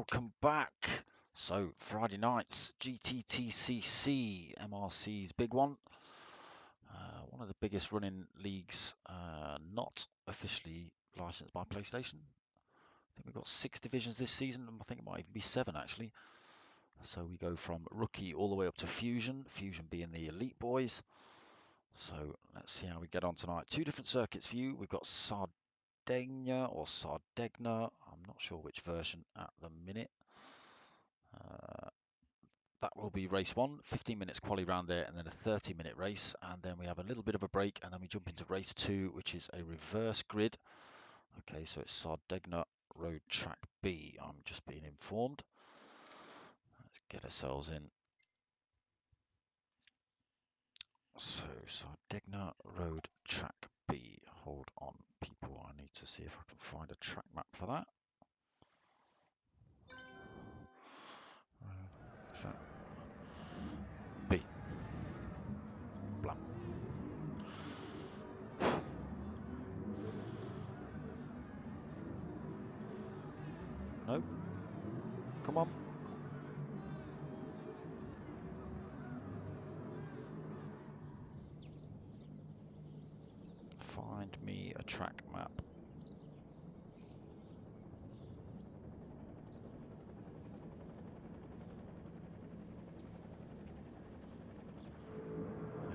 welcome back. So Friday nights, GTTCC, MRC's big one. One of the biggest running leagues, not officially licensed by PlayStation. I think we've got 6 divisions this season, and I think it might even be 7 actually. So we go from rookie all the way up to Fusion, Fusion being the elite boys. So let's see how we get on tonight. 2 different circuits for you. We've got Sardegna or Sardegna, I'm not sure which version at the minute. That will be race 1, 15 minutes quali round there, and then a 30-minute race, and then we have a little bit of a break, and then we jump into race 2, which is a reverse grid. Okay, so it's Sardegna Road Track B. I'm just being informed. Let's get ourselves in. So Sardegna Road Track B. Hold on, people. I need to see if I can find a track map for that. Track B. Blam. No? Come on. Find me a track map.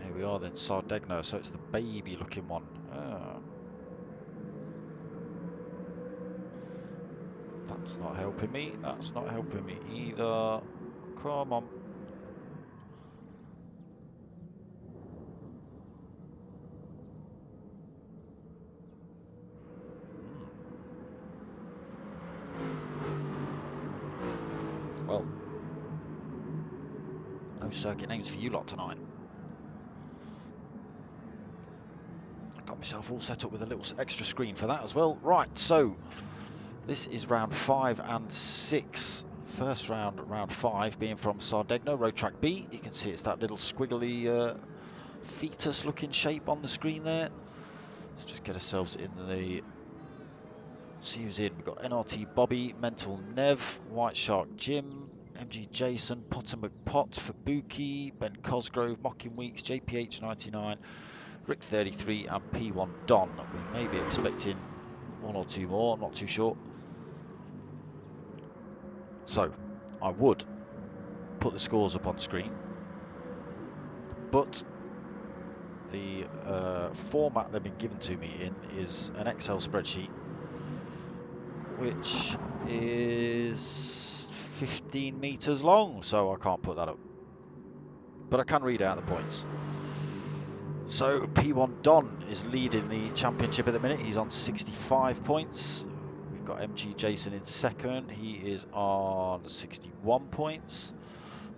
Here we are then, Sardegna, so it's the baby looking one. That's not helping me, that's not helping me either. Come on. Well, no circuit names for you lot tonight. I got myself all set up with a little extra screen for that as well. Right, so this is round 5 and 6. First round, round 5, being from Sardegna, Road Track B. You can see it's that little squiggly fetus looking shape on the screen there. Let's just get ourselves in the... See who's in. We've got NRT Bobby, Mental Nev, White Shark Jim, MG Jason, Potter McPot, Fabuki, Ben Cosgrove, Mocking Weeks, JPH 99, Rick 33 and P1 Don. We may be expecting 1 or 2 more, I'm not too sure. So I would put the scores up on screen, but the format they've been given to me in is an Excel spreadsheet, which is 15 meters long, so I can't put that up, but I can read out the points. So P1 Don is leading the championship at the minute. He's on 65 points. We've got MG Jason in second. He is on 61 points.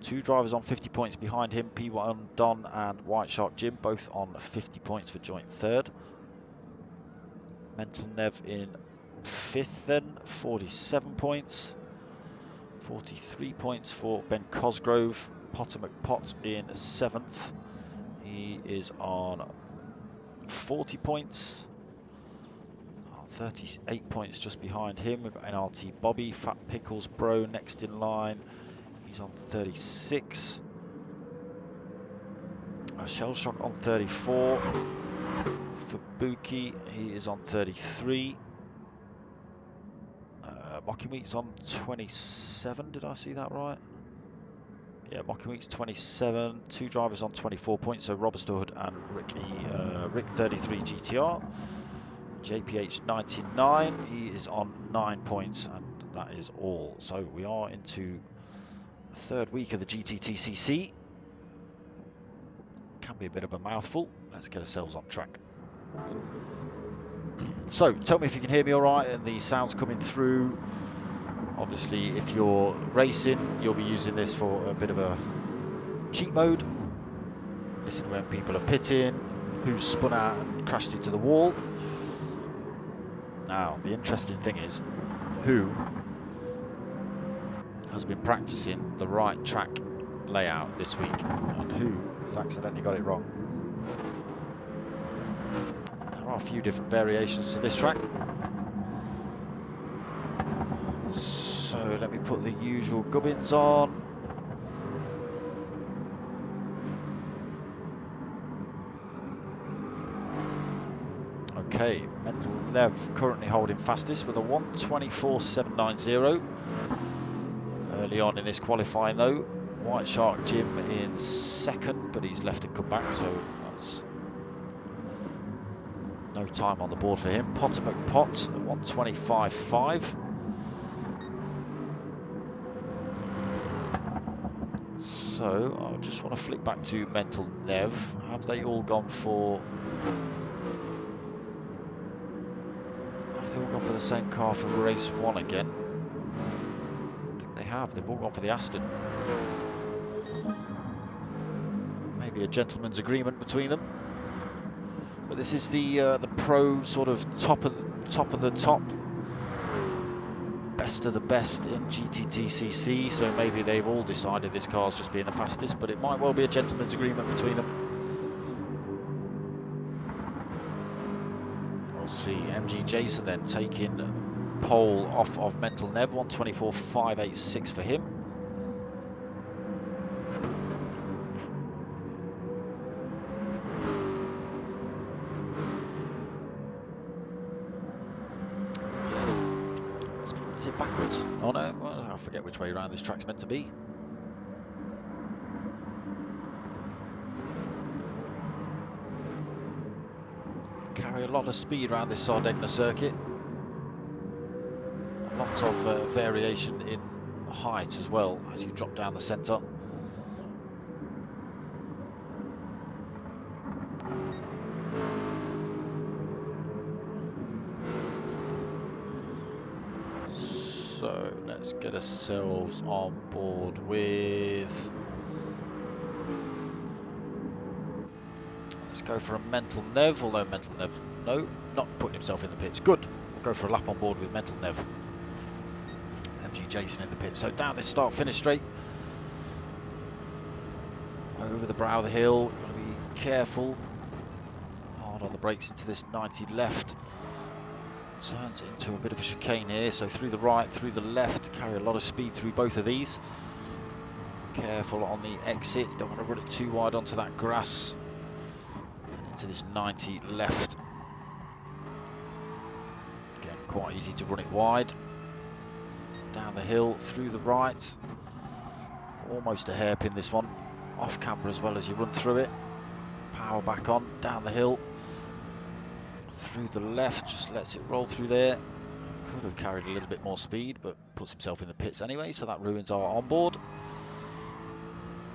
2 drivers on 50 points behind him, P1 Don and White Shark Jim, both on 50 points for joint third. Mental Nev in 5th then, 47 points. 43 points for Ben Cosgrove. Potter McPot in 7th. He is on 40 points. 38 points just behind him. We've got NRT Bobby, Fat Pickles Bro next in line. He's on 36. Shell Shock on 34. Fabuki, he is on 33. Mocking Week's on 27. Did I see that right? Yeah, Mocking Week's 27. 2 drivers on 24 points. So Robert Hood and Rick 33 GTR. JPH 99. He is on 9 points, and that is all. So we are into the 3rd week of the GTTCC. Can be a bit of a mouthful. Let's get ourselves on track. So tell me if you can hear me all right and the sound's coming through. Obviously, if you're racing, you'll be using this for a bit of a cheat mode. Listen when people are pitting, who's spun out and crashed into the wall. Now, the interesting thing is, who has been practicing the right track layout this week and who has accidentally got it wrong. There are a few different variations to this track. So let me put the usual gubbins on. Okay, Mental Nev currently holding fastest with a 1:24.790. Early on in this qualifying though, White Shark Jim in second, but he's left and come back, so that's no time on the board for him. Potter McPot at 1:25.5. So I just want to flick back to Mental Nev. Have they all gone for? Have they all gone for the same car for race one again? I think they have. They've all gone for the Aston. Maybe a gentleman's agreement between them. But this is the pro sort of top of the top, best of the best in GTTCC. So maybe they've all decided this car's just being the fastest, but it might well be a gentleman's agreement between them. We'll see. MG Jason then taking pole off of Mental Nev, 1:24.586 for him. Is it backwards? Oh no, well, I forget which way around this track's meant to be. Carry a lot of speed around this Sardegna circuit. A lot of variation in height as well as you drop down the centre. So let's get ourselves on board with... Let's go for a Mental Nev, although Mental Nev, no, not putting himself in the pits. Good. We'll go for a lap on board with Mental Nev. MG Jason in the pit. So down this start-finish straight. Over the brow of the hill. Got to be careful. Hard on the brakes into this 90 left. Turns into a bit of a chicane here. So through the right, through the left. Carry a lot of speed through both of these. Careful on the exit. You don't want to run it too wide onto that grass. And into this 90 left. Again, quite easy to run it wide. Down the hill, through the right. Almost a hairpin this one. Off camber as well as you run through it. Power back on, down the hill. Through the left, just lets it roll through there. Could have carried a little bit more speed, but puts himself in the pits anyway, so that ruins our onboard.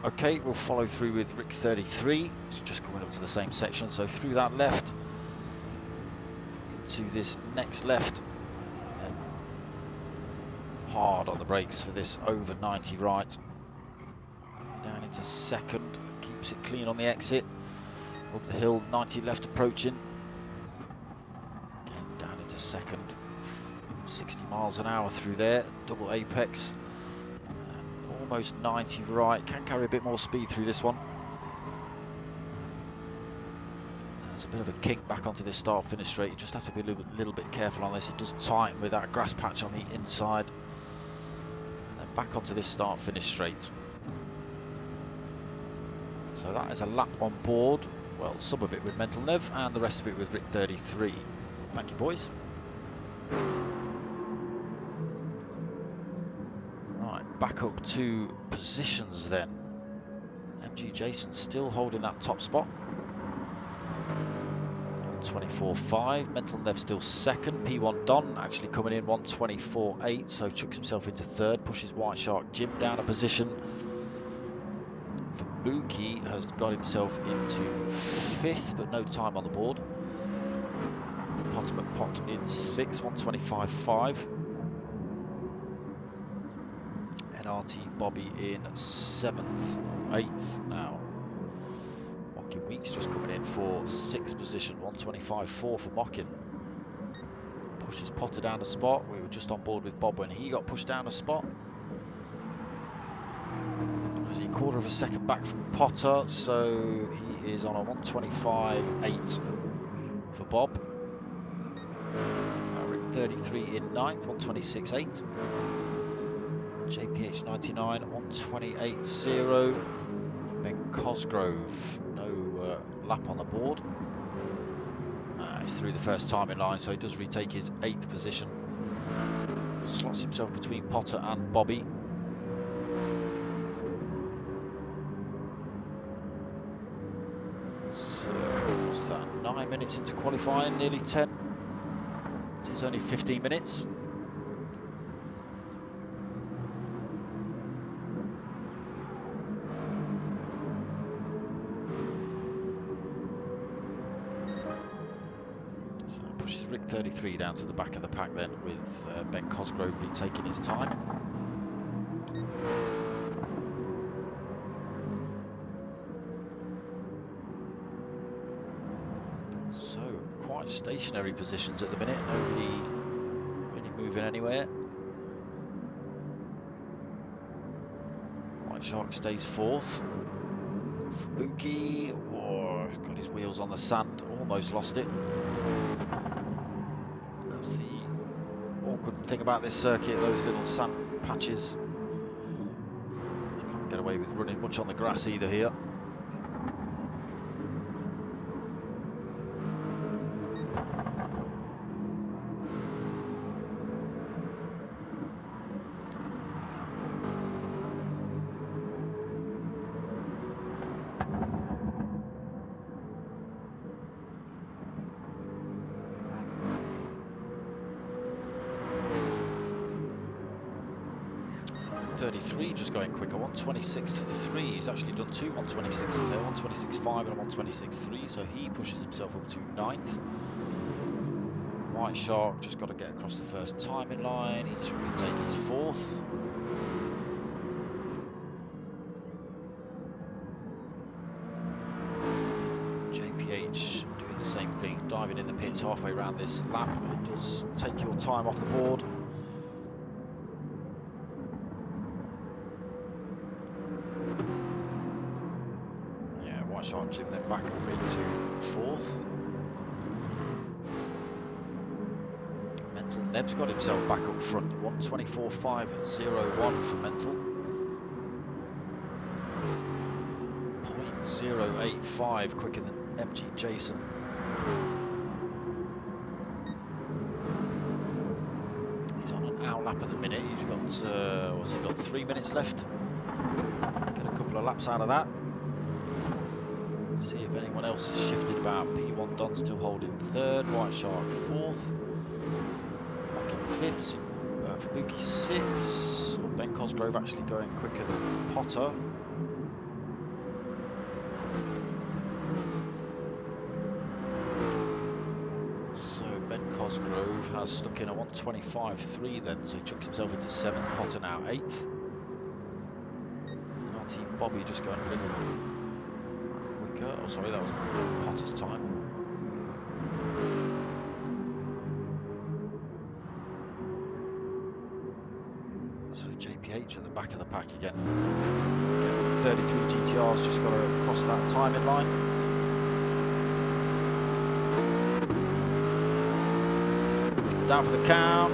Okay, we'll follow through with Rick 33. It's just coming up to the same section, so through that left. Into this next left. And then hard on the brakes for this over 90 right. Down into second, keeps it clean on the exit. Up the hill, 90 left approaching. Again, down into second. 60 miles an hour through there, double apex. And almost 90 right, can carry a bit more speed through this one. There's a bit of a kink back onto this start-finish straight. You just have to be a little bit careful on this. It does tighten with that grass patch on the inside. And then back onto this start-finish straight. So that is a lap on board. Well, some of it with Mental Nev and the rest of it with Rick 33. Thank you, boys. Right, back up to positions then. MG Jason still holding that top spot. 1:24.5. Mental Nev still second. P1 Don actually coming in 1:24.8, so chucks himself into third, pushes White Shark Jim down a position. Fabuki has got himself into fifth, but no time on the board. Potter McPot in sixth, 1:25.5. NRT Bobby in seventh, eighth now. Mockin Weeks just coming in for sixth position, 1:25.4 for Mockin. Pushes Potter down a spot. We were just on board with Bob when he got pushed down a spot. Is he a quarter of a second back from Potter, so he is on a 1:25.8 for Bob. Rick 33 in ninth, 1:26.8. JPH 99, 128.0. Ben Cosgrove, no lap on the board. He's through the first timing line, so he does retake his 8th position. Slots himself between Potter and Bobby. So, what's that? 9 minutes into qualifying, nearly 10. It is only 15 minutes. So pushes Rick 33 down to the back of the pack then, with Ben Cosgrove retaking his time. So, quite stationary positions at the minute, nobody really moving anywhere. White Shark stays 4th. Fubuki, oh, got his wheels on the sand, almost lost it. That's the awkward thing about this circuit, those little sand patches. You can't get away with running much on the grass either here. Just going quicker, 126.3. He's actually done 2 126s there, 126.5 and a 126.3, so he pushes himself up to 9th. White Shark just got to get across the first timing line. He should retake his 4th. JPH doing the same thing, diving in the pits halfway around this lap. It does take your time off the board. Shark Jim then back up into 4th. Mental Nev's got himself back up front, 124.501 for Mental. 0.085 quicker than MG Jason. He's on an hour lap at the minute. He's got, what's he got, 3 minutes left. Get a couple of laps out of that. See if anyone else has shifted about. P1 Don still holding 3rd, White Shark 4th, back in 5th, Fubuki 6th. Ben Cosgrove actually going quicker than Potter. So Ben Cosgrove has stuck in a 125.3 then, so he chucks himself into 7th, Potter now 8th. And our team Bobby just going a little oh sorry, that was Potter's time. So JPH at the back of the pack again. 33 GTR's just got to cross that timing line. Down for the count.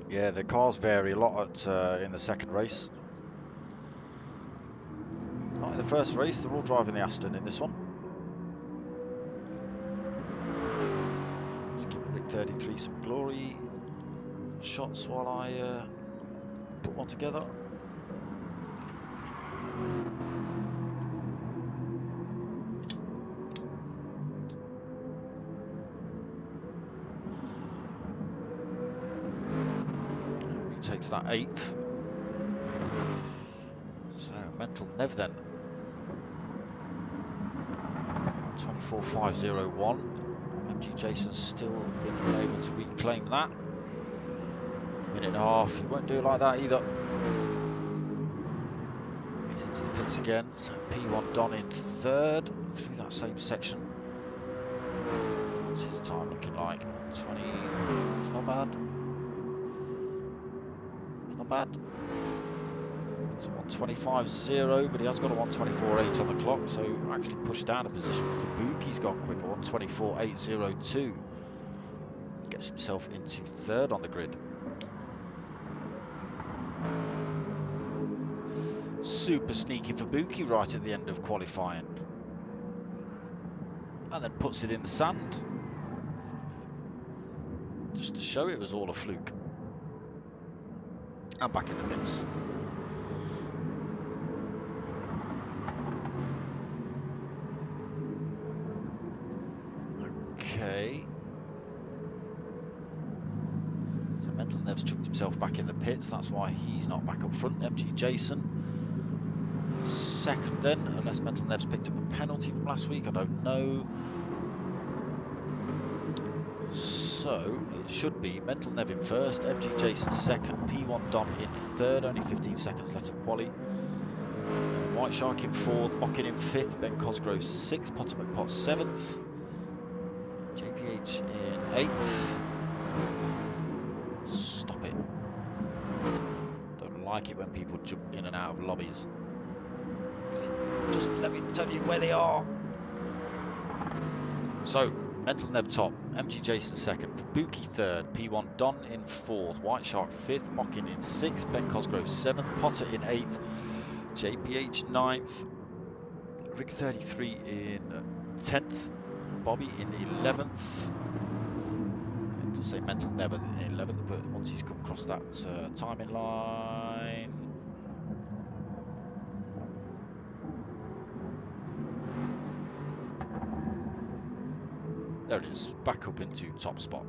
Yeah, the cars vary a lot in the second race. In the first race, they're all driving the Aston in this one. Just give Rick 33 some glory shots while I put one together. He takes that 8th. So, Mental Nev then. 24.501. MG Jason's still been able to reclaim that. Minute and a half. He won't do it like that either. He's into the pits again. So P1 Don in 3rd through that same section. What's his time looking like? 20. It's not bad. It's not bad. It's a 125.0, but he has got a 124.8 on the clock, so actually pushed down a position. Fubuki's gone quicker, 124.802. Gets himself into 3rd on the grid. Super sneaky for Buki right at the end of qualifying. And then puts it in the sand. Just to show it was all a fluke. And back in the pits. Okay. So Mental Nev's chucked himself back in the pits. That's why he's not back up front. MG Jason. Second then, unless Mental Nev's picked up a penalty from last week. I don't know. So it should be Mental Nev in first, MG Jason second, P1 Don in third, only 15 seconds left of quali. White Shark in fourth, Mockin in fifth, Ben Cosgrove sixth, Potter McPot seventh, JPH in eighth. Stop it. Don't like it when people jump in and out of lobbies. Just let me tell you where they are. So, Mental Nev top, MG Jason second, Fubuki third, P1 Don in fourth, White Shark fifth, Mockin in sixth, Ben Cosgrove seventh, Potter in eighth, JPH ninth, Rick 33 in 10th, Bobby in 11th. I have to say Mental Nev in 11th, but once he's come across that timing line. There it is, back up into top spot.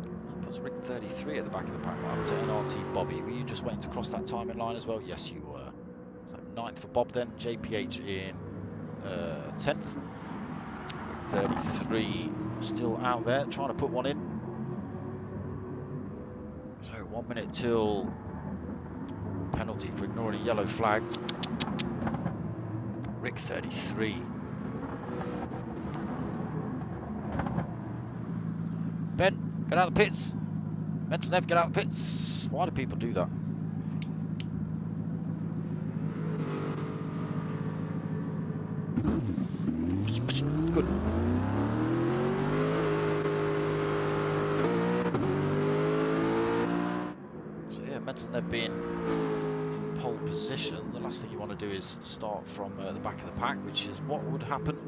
That puts Rick 33 at the back of the pack, up to NRT Bobby. Were you just waiting to cross that timing line as well? Yes, you were. So 9th for Bob then, JPH in 10th. Rick 33 still out there, trying to put one in. So 1 minute till penalty for ignoring a yellow flag. Rick 33. Ben, get out of the pits. Mental Nev, get out of the pits. Why do people do that? Good. So yeah, Mental Nev being in pole position, the last thing you want to do is start from the back of the pack, which is what would happen.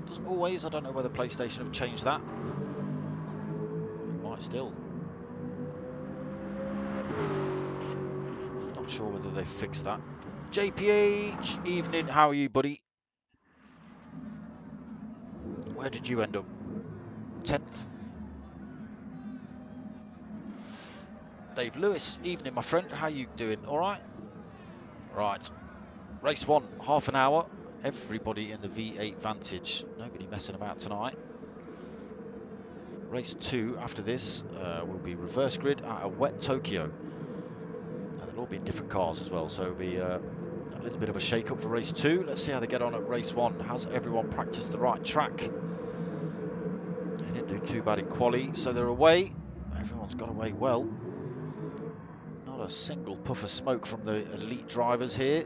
Doesn't always. I don't know whether PlayStation have changed that. It might still. Not sure whether they fixed that. JPH, evening. How are you, buddy? Where did you end up? 10th. Dave Lewis, evening, my friend. How you doing? All right? Right. Race 1, half an hour. Everybody in the V8 Vantage. Nobody messing about tonight. Race 2 after this will be reverse grid at a wet Tokyo. And they'll all be in different cars as well, so it'll be a little bit of a shake-up for race 2. Let's see how they get on at race 1. Has everyone practiced the right track? They didn't do too bad in quali, so they're away. Everyone's got away well. Not a single puff of smoke from the elite drivers here.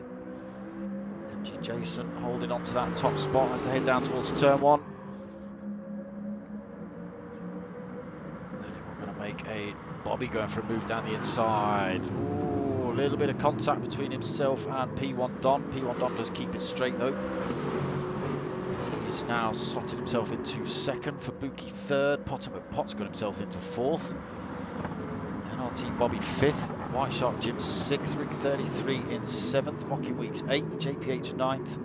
MG Jason holding on to that top spot as they head down towards turn 1. Then we're going to make a Bobby going for a move down the inside. Ooh, a little bit of contact between himself and P1 Don. P1 Don does keep it straight though. He's now slotted himself into second, Fubuki third, Potter McPot's got himself into fourth. NRT Bobby 5th, White Shark Jim 6th, Rick 33 in 7th, Mocking Weeks 8th, JPH 9th,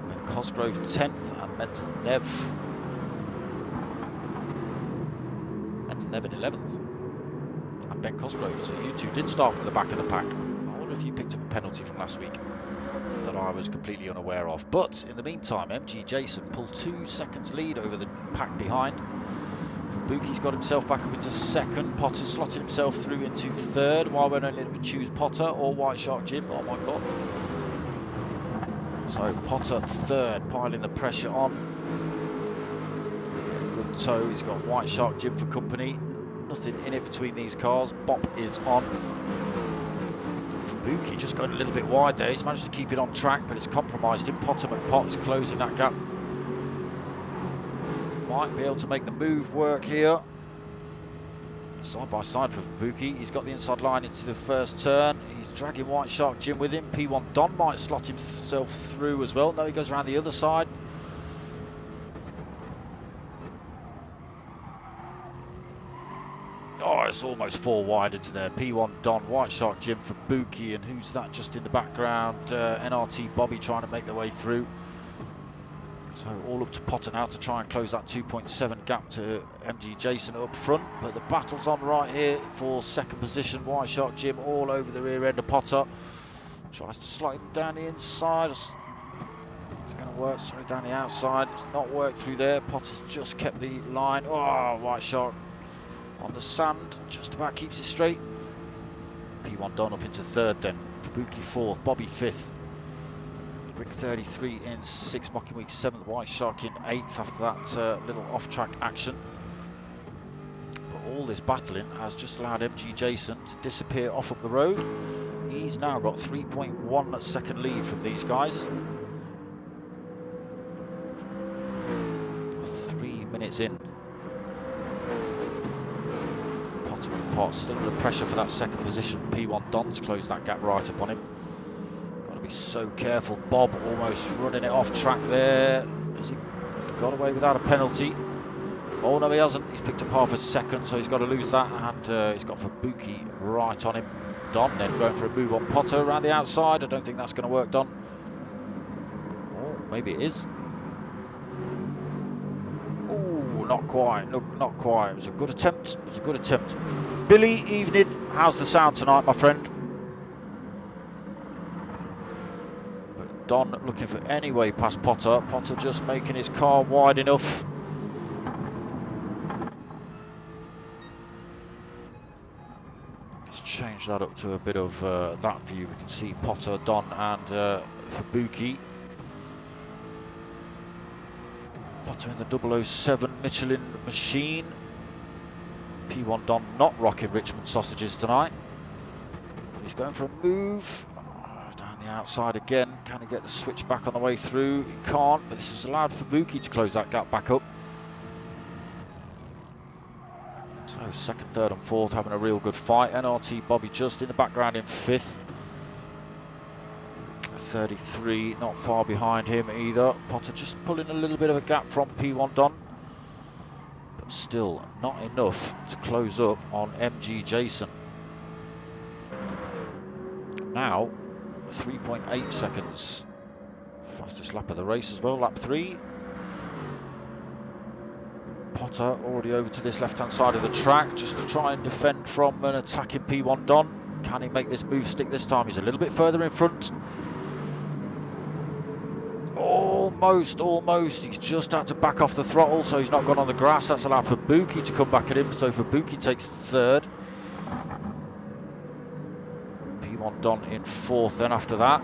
Ben Cosgrove 10th, and Mental Nev in 11th, and Ben Cosgrove. So you two did start from the back of the pack. I wonder if you picked up a penalty from last week that I was completely unaware of. But in the meantime, MG Jason pulled 2 seconds lead over the pack behind. Fubuki's got himself back up into second. Potter slotted himself through into third. Why won't anyone choose Potter or White Shark Jim? Oh my god. So Potter third, piling the pressure on. Good toe. He's got White Shark Jim for company. Nothing in it between these cars. Bop is on. Fubuki just going a little bit wide there. He's managed to keep it on track, but it's compromised him. Potter McPot is closing that gap. Might be able to make the move work here. Side by side for Fubuki. He's got the inside line into the first turn. He's dragging White Shark Jim with him. P1 Don might slot himself through as well. No, he goes around the other side. Oh, it's almost 4 wide into there. P1 Don, White Shark Jim for Fubuki, and who's that just in the background? NRT Bobby trying to make their way through. So all up to Potter now to try and close that 2.7 gap to MG Jason up front. But the battle's on right here for second position. White Shark Jim all over the rear end of Potter. Tries to slide him down the inside. It's going to work. Sorry, down the outside. It's not worked through there. Potter's just kept the line. Oh, White Shark on the sand. Just about keeps it straight. P1 Don up into third then. Fubuki fourth. Bobby fifth. Rick 33 in 6th, Mocking Week 7th, White Shark in 8th after that little off-track action. But all this battling has just allowed MG Jason to disappear off up the road. He's now got 3.1 second lead from these guys. 3 minutes in. Potter and Pot still under pressure for that second position. P1 Don's closed that gap right up on him. So careful. Bob almost running it off track there. Has he got away without a penalty? Oh no, he hasn't. He's picked up half a second, so he's got to lose that, and he's got Fubuki right on him. Don then going for a move on Potter around the outside. I don't think that's going to work, Don. Oh, maybe it is. Oh, not quite. Look, not quite. It was a good attempt. It was a good attempt. Billy, evening. How's the sound tonight, my friend? Don looking for any way past Potter. Potter just making his car wide enough. Let's change that up to a bit of that view. We can see Potter, Don and Fubuki. Potter in the 007 Michelin machine. P1 Don not rocking Richmond sausages tonight. He's going for a move. The outside again. Can he get the switch back on the way through? He can't, but this has allowed Fubuki to close that gap back up. So second, third and fourth having a real good fight. NRT Bobby just in the background in 5th. 33 not far behind him either. Potter just pulling a little bit of a gap from P1 Don, but still not enough to close up on MG Jason. Now 3.8 seconds. Fastest lap of the race as well, lap 3. Potter already over to this left-hand side of the track just to try and defend from an attacking P1 Don. Can he make this move stick this time? He's a little bit further in front. Almost. He's just had to back off the throttle, so he's not gone on the grass. That's allowed Fubuki to come back at him, so Fubuki takes third. P1 Don in 4th then after that.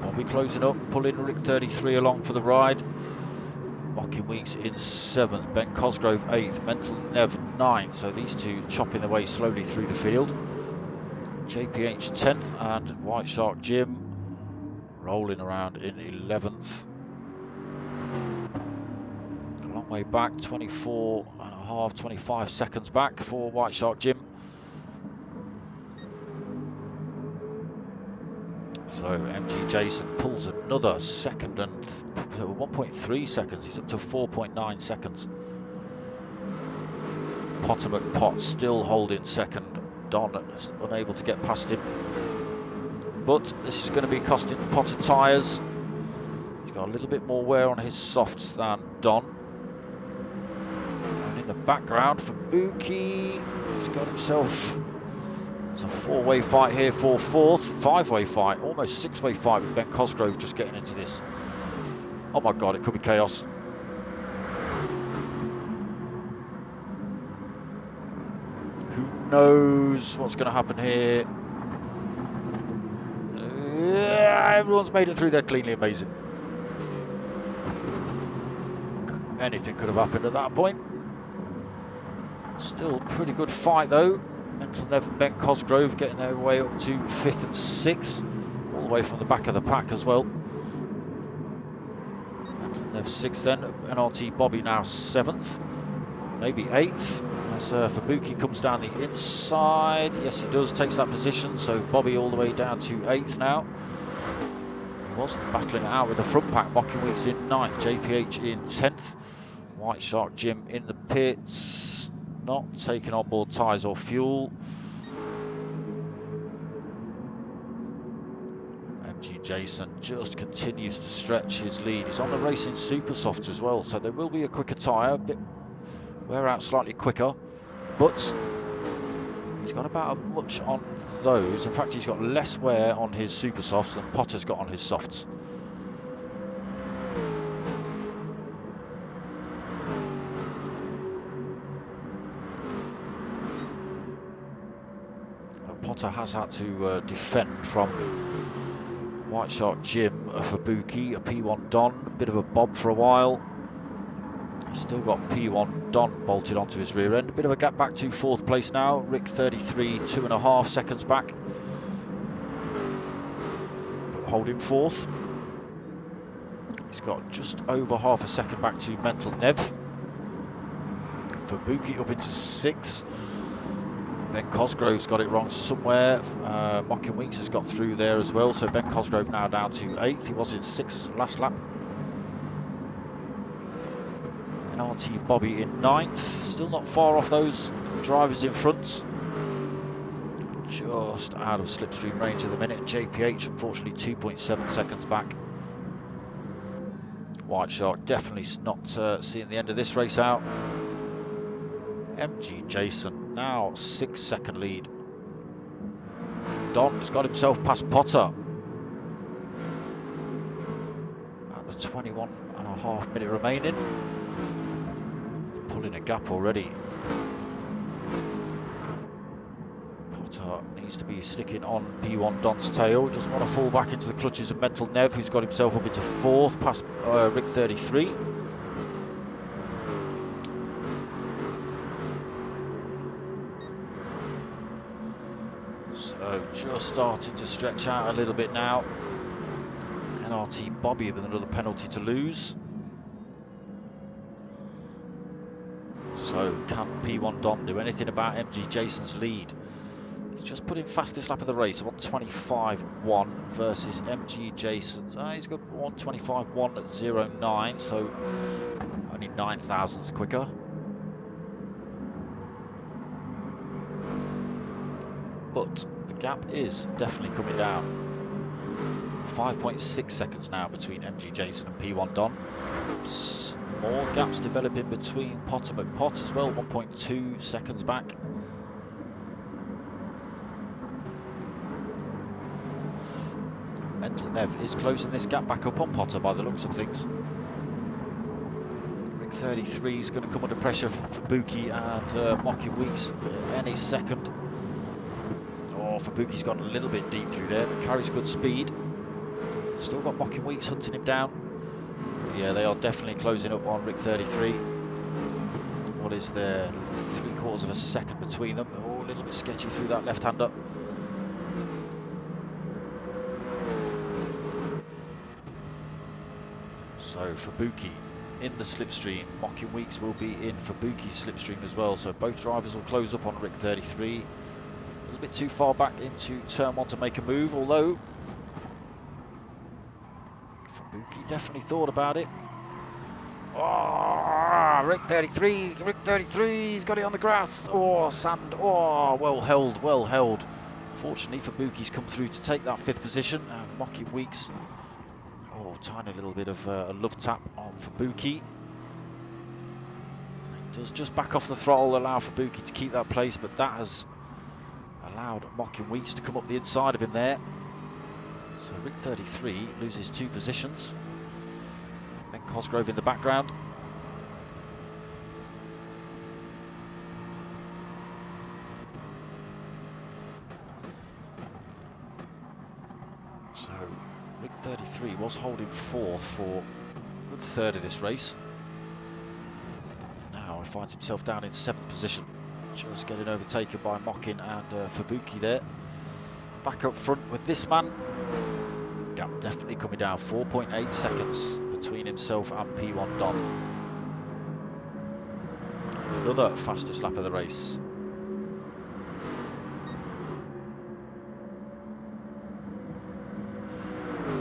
Bobby closing up, pulling Rick 33 along for the ride. Mocking Weeks in 7th, Ben Cosgrove 8th, Mental Nev 9th. So these two chopping their way slowly through the field. JPH 10th and White Shark Jim rolling around in 11th. A long way back, 25 seconds back for White Shark Jim. So MG Jason pulls another second and 1.3 seconds. He's up to 4.9 seconds. Potter McPot still holding second. Don is unable to get past him. But this is going to be costing Potter tyres. He's got a little bit more wear on his softs than Don. And in the background, Fubuki, he's got himself... It's a 4-way fight here for 4th, 5-way fight, almost 6-way fight with Ben Cosgrove just getting into this. Oh my God, it could be chaos. Who knows what's going to happen here? Yeah, everyone's made it through there cleanly, amazing. Anything could have happened at that point. Still pretty good fight though. Mental Nev and Ben Cosgrove getting their way up to 5th and 6th, all the way from the back of the pack as well. Mental Nev 6th then, NRT Bobby now 7th. maybe 8th, as Fubuki comes down the inside. Yes, he does, takes that position, so Bobby all the way down to 8th now. He wasn't battling it out with the front pack. Mocking Weeks in 9th, JPH in 10th. White Shark Jim in the pits, not taking on board tyres or fuel. MG Jason just continues to stretch his lead. He's on the Racing Super Soft as well, so there will be a quicker tyre, a bit wear out slightly quicker, but he's got about as much on those. In fact, he's got less wear on his Super Softs than Potter's got on his softs. Potter has had to defend from White Shark Jim, a Fubuki, a P1 Don, a bit of a bob for a while. He's still got P1 Don bolted onto his rear end. A bit of a gap back to 4th place now. Rick 33, 2.5 seconds back. But holding 4th. He's got just over half a second back to Mental Nev. Fubuki up into 6th. Ben Cosgrove's got it wrong somewhere. Mocking Weeks has got through there as well, so Ben Cosgrove now down to 8th. He was in 6th last lap. NRT Bobby in 9th. Still not far off those drivers in front. Just out of slipstream range at the minute. JPH unfortunately 2.7 seconds back. White Shark definitely not seeing the end of this race out. MG Jason now 6-second lead. Don has got himself past Potter at the 21.5 minute remaining. Pulling a gap already. Potter needs to be sticking on P1 Don's tail. Doesn't want to fall back into the clutches of Mental Nev, who's got himself up into 4th past Rick 33. So just starting to stretch out a little bit now. NRT Bobby with another penalty to lose. So can P1 Don do anything about MG Jason's lead? He's just put in fastest lap of the race, 1:25.1 versus MG Jason's. He's got 1:25.109, so only 9 thousandths quicker. But the gap is definitely coming down. 5.6 seconds now between MG Jason and P1 Don. More gaps developing between Potter McPot as well, 1.2 seconds back. Mental Nev is closing this gap back up on Potter by the looks of things. Rick 33 is going to come under pressure for Fubuki and Mocking Weeks any second. Oh, Fubuki's gone a little bit deep through there, but carries good speed. Still got Mocking Weeks hunting him down. Yeah, they are definitely closing up on Rick 33. What is there? 3/4 of a second between them. Oh, a little bit sketchy through that left-hander. So Fubuki in the slipstream. Mocking Weeks will be in Fubuki's slipstream as well. So both drivers will close up on Rick 33. A little bit too far back into turn 1 to make a move, although Fubuki definitely thought about it. Oh, Rick 33, he's got it on the grass. Oh, sand, oh, well held, well held. Fortunately, Fubuki's come through to take that 5th position, and Mocking Weeks, oh, tiny little bit of a love tap on Fubuki. He does just back off the throttle, allow Fubuki to keep that place, but that has allowed Mocking Weeks to come up the inside of him there. So Rick 33 loses 2 positions. Ben Cosgrove in the background. So Rick 33 was holding 4th for a good third of this race. Now he finds himself down in 7th position. Just getting overtaken by Mocking and Fubuki there. Back up front with this man. Gap definitely coming down, 4.8 seconds between himself and P1 Don. another fastest lap of the race.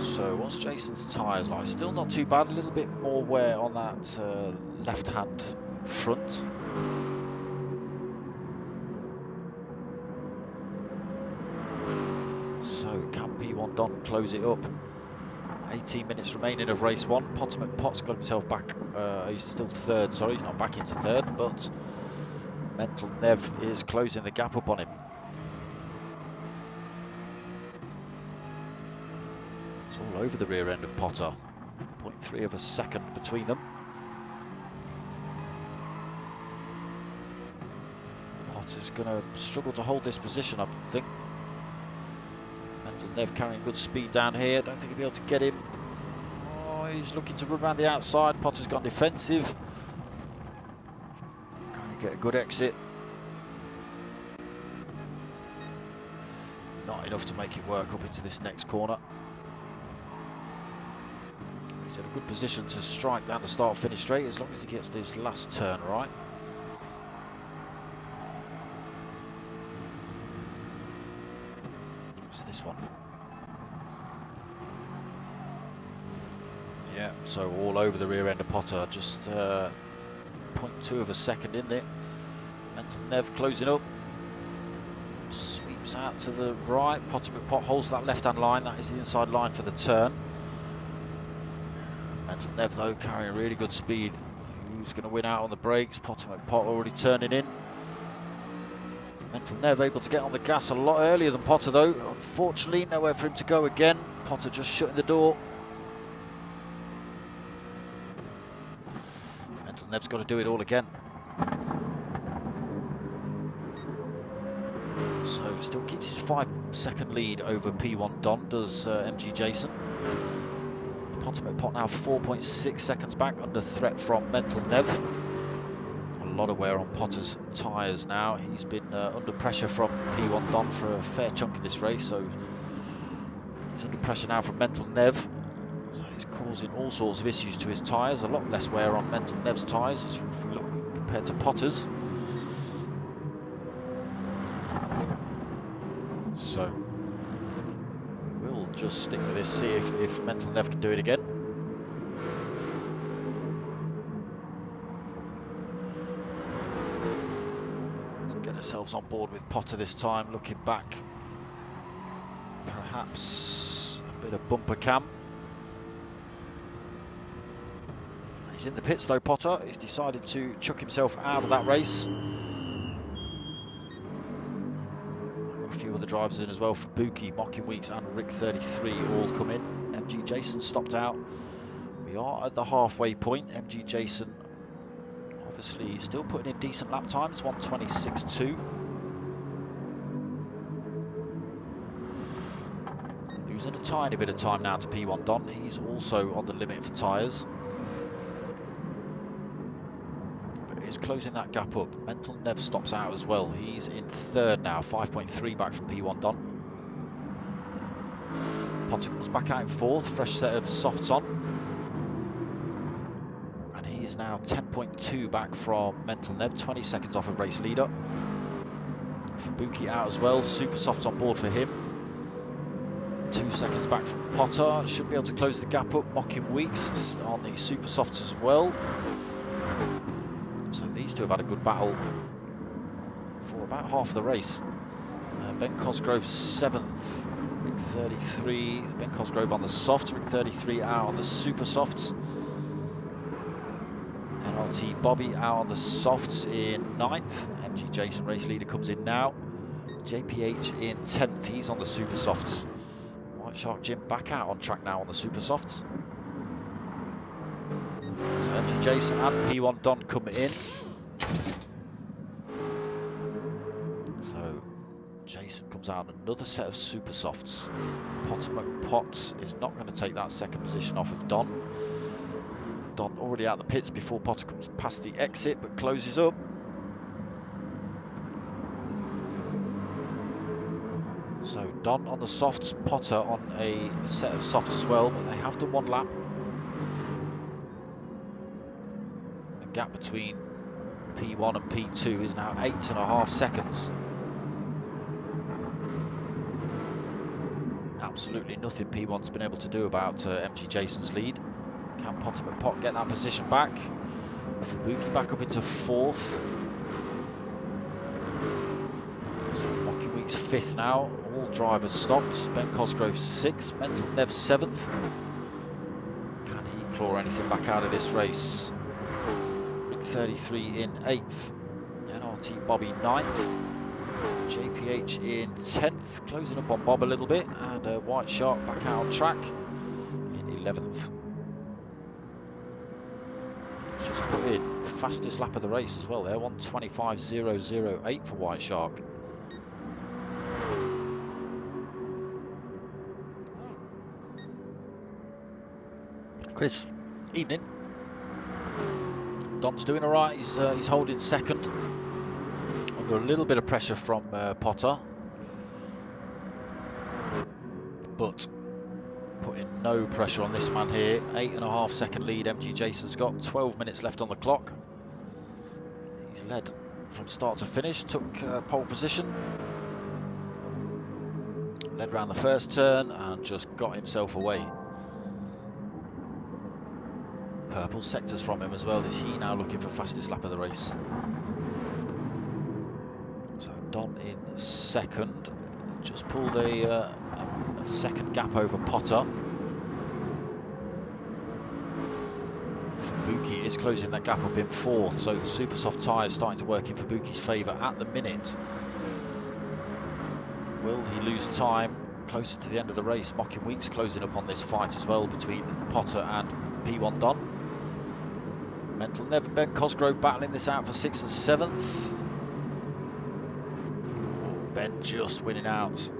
So what's Jason's tyres like? Still not too bad, a little bit more wear on that left-hand front. So can P1 Don close it up? 18 minutes remaining of race one. Pot's got himself back, he's still third, sorry, he's not back into third, but Mental Nev is closing the gap up on him. It's all over the rear end of Potter. 0.3 of a second between them. Potter's going to struggle to hold this position, I think. Mental Nev carrying good speed down here. Don't think he'll be able to get him. Oh, he's looking to run around the outside. Potter's gone defensive. Trying to get a good exit. Not enough to make it work up into this next corner. He's in a good position to strike down the start-finish straight as long as he gets this last turn right. What's this one? Yeah, so all over the rear end of Potter, just 0.2 of a second in there. Mental Nev closing up. Sweeps out to the right. Pot holds that left-hand line. That is the inside line for the turn. Mental Nev though carrying really good speed. Who's going to win out on the brakes? Pot already turning in. Mental Nev able to get on the gas a lot earlier than Potter though. Unfortunately, nowhere for him to go again. Potter just shutting the door. Mental Nev's got to do it all again. So still keeps his 5-second lead over P1 Don, does MG Jason. Pot now 4.6 seconds back, under threat from Mental Nev. A lot of wear on Potter's tyres now. He's been under pressure from P1 Don for a fair chunk of this race, so he's under pressure now from Mental Nev. So he's causing all sorts of issues to his tyres. A lot less wear on Mental Nev's tyres if we look compared to Potter's. So we'll just stick with this, see if Mental Nev can do it again. Let's get ourselves on board with Potter this time, looking back. Perhaps a bit of bumper cam. He's in the pits though, Potter. He's decided to chuck himself out of that race. The drivers in as well for Buki, Mocking Weeks and Rick 33 all come in. MG Jason stopped out. We are at the halfway point. MG Jason obviously still putting in decent lap times, 1:26.2. Losing a tiny bit of time now to P1 Don. He's also on the limit for tyres. Is closing that gap up. Mental Nev stops out as well. He's in third now, 5.3 back from P1 Don. Potter comes back out in fourth, fresh set of softs on. And he is now 10.2 back from Mental Nev, 20 seconds off of race leader. Fubuki out as well, super softs on board for him. 2 seconds back from Potter, should be able to close the gap up. Mocking Weeks on the super softs as well. So these two have had a good battle for about half the race. Ben Cosgrove 7th, Rick 33. Ben Cosgrove on the softs, Rick 33 out on the super softs. NLT Bobby out on the softs in 9th. MG Jason, race leader, comes in now. JPH in 10th, he's on the super softs. White Shark Jim back out on track now on the super softs. So MG Jason and P1 Don come in. So Jason comes out on another set of super softs. Potter McPotts is not going to take that second position off of Don. Don already out the pits before Potter comes past the exit, but closes up. So Don on the softs, Potter on a set of softs as well, but they have done one lap. The gap between P1 and P2 is now 8.5 seconds. Absolutely nothing P1's been able to do about MG Jason's lead. Can Potter McPot get that position back? Fubuki back up into 4th. So Mocky Week's 5th now. All drivers stopped. Ben Cosgrove 6th. Mental Nev 7th. Can he claw anything back out of this race? Rick 33 in 8th. NRT Bobby 9th. JPH in 10th. Closing up on Bob a little bit. And White Shark back out on track in 11th. Just put in fastest lap of the race as well there, 1:25.008 for White Shark. Chris, evening. Don's doing all right. He's holding 2nd. Under a little bit of pressure from Potter, but putting no pressure on this man here. 8.5 second lead MG Jason's got. 12 minutes left on the clock. He's led from start to finish. Took pole position. Led round the first turn and just got himself away. Purple sectors from him as well. Is he now looking for fastest lap of the race? So Don in 2nd. Just pulled a second gap over Potter. Fubuki is closing that gap up in 4th, so the super soft tyres starting to work in Fubuki's favour at the minute. Will he lose time closer to the end of the race? Mocking Weeks closing up on this fight as well between Potter and P1 Don. Mental Nev, Ben Cosgrove battling this out for 6th and 7th. Ben just winning out.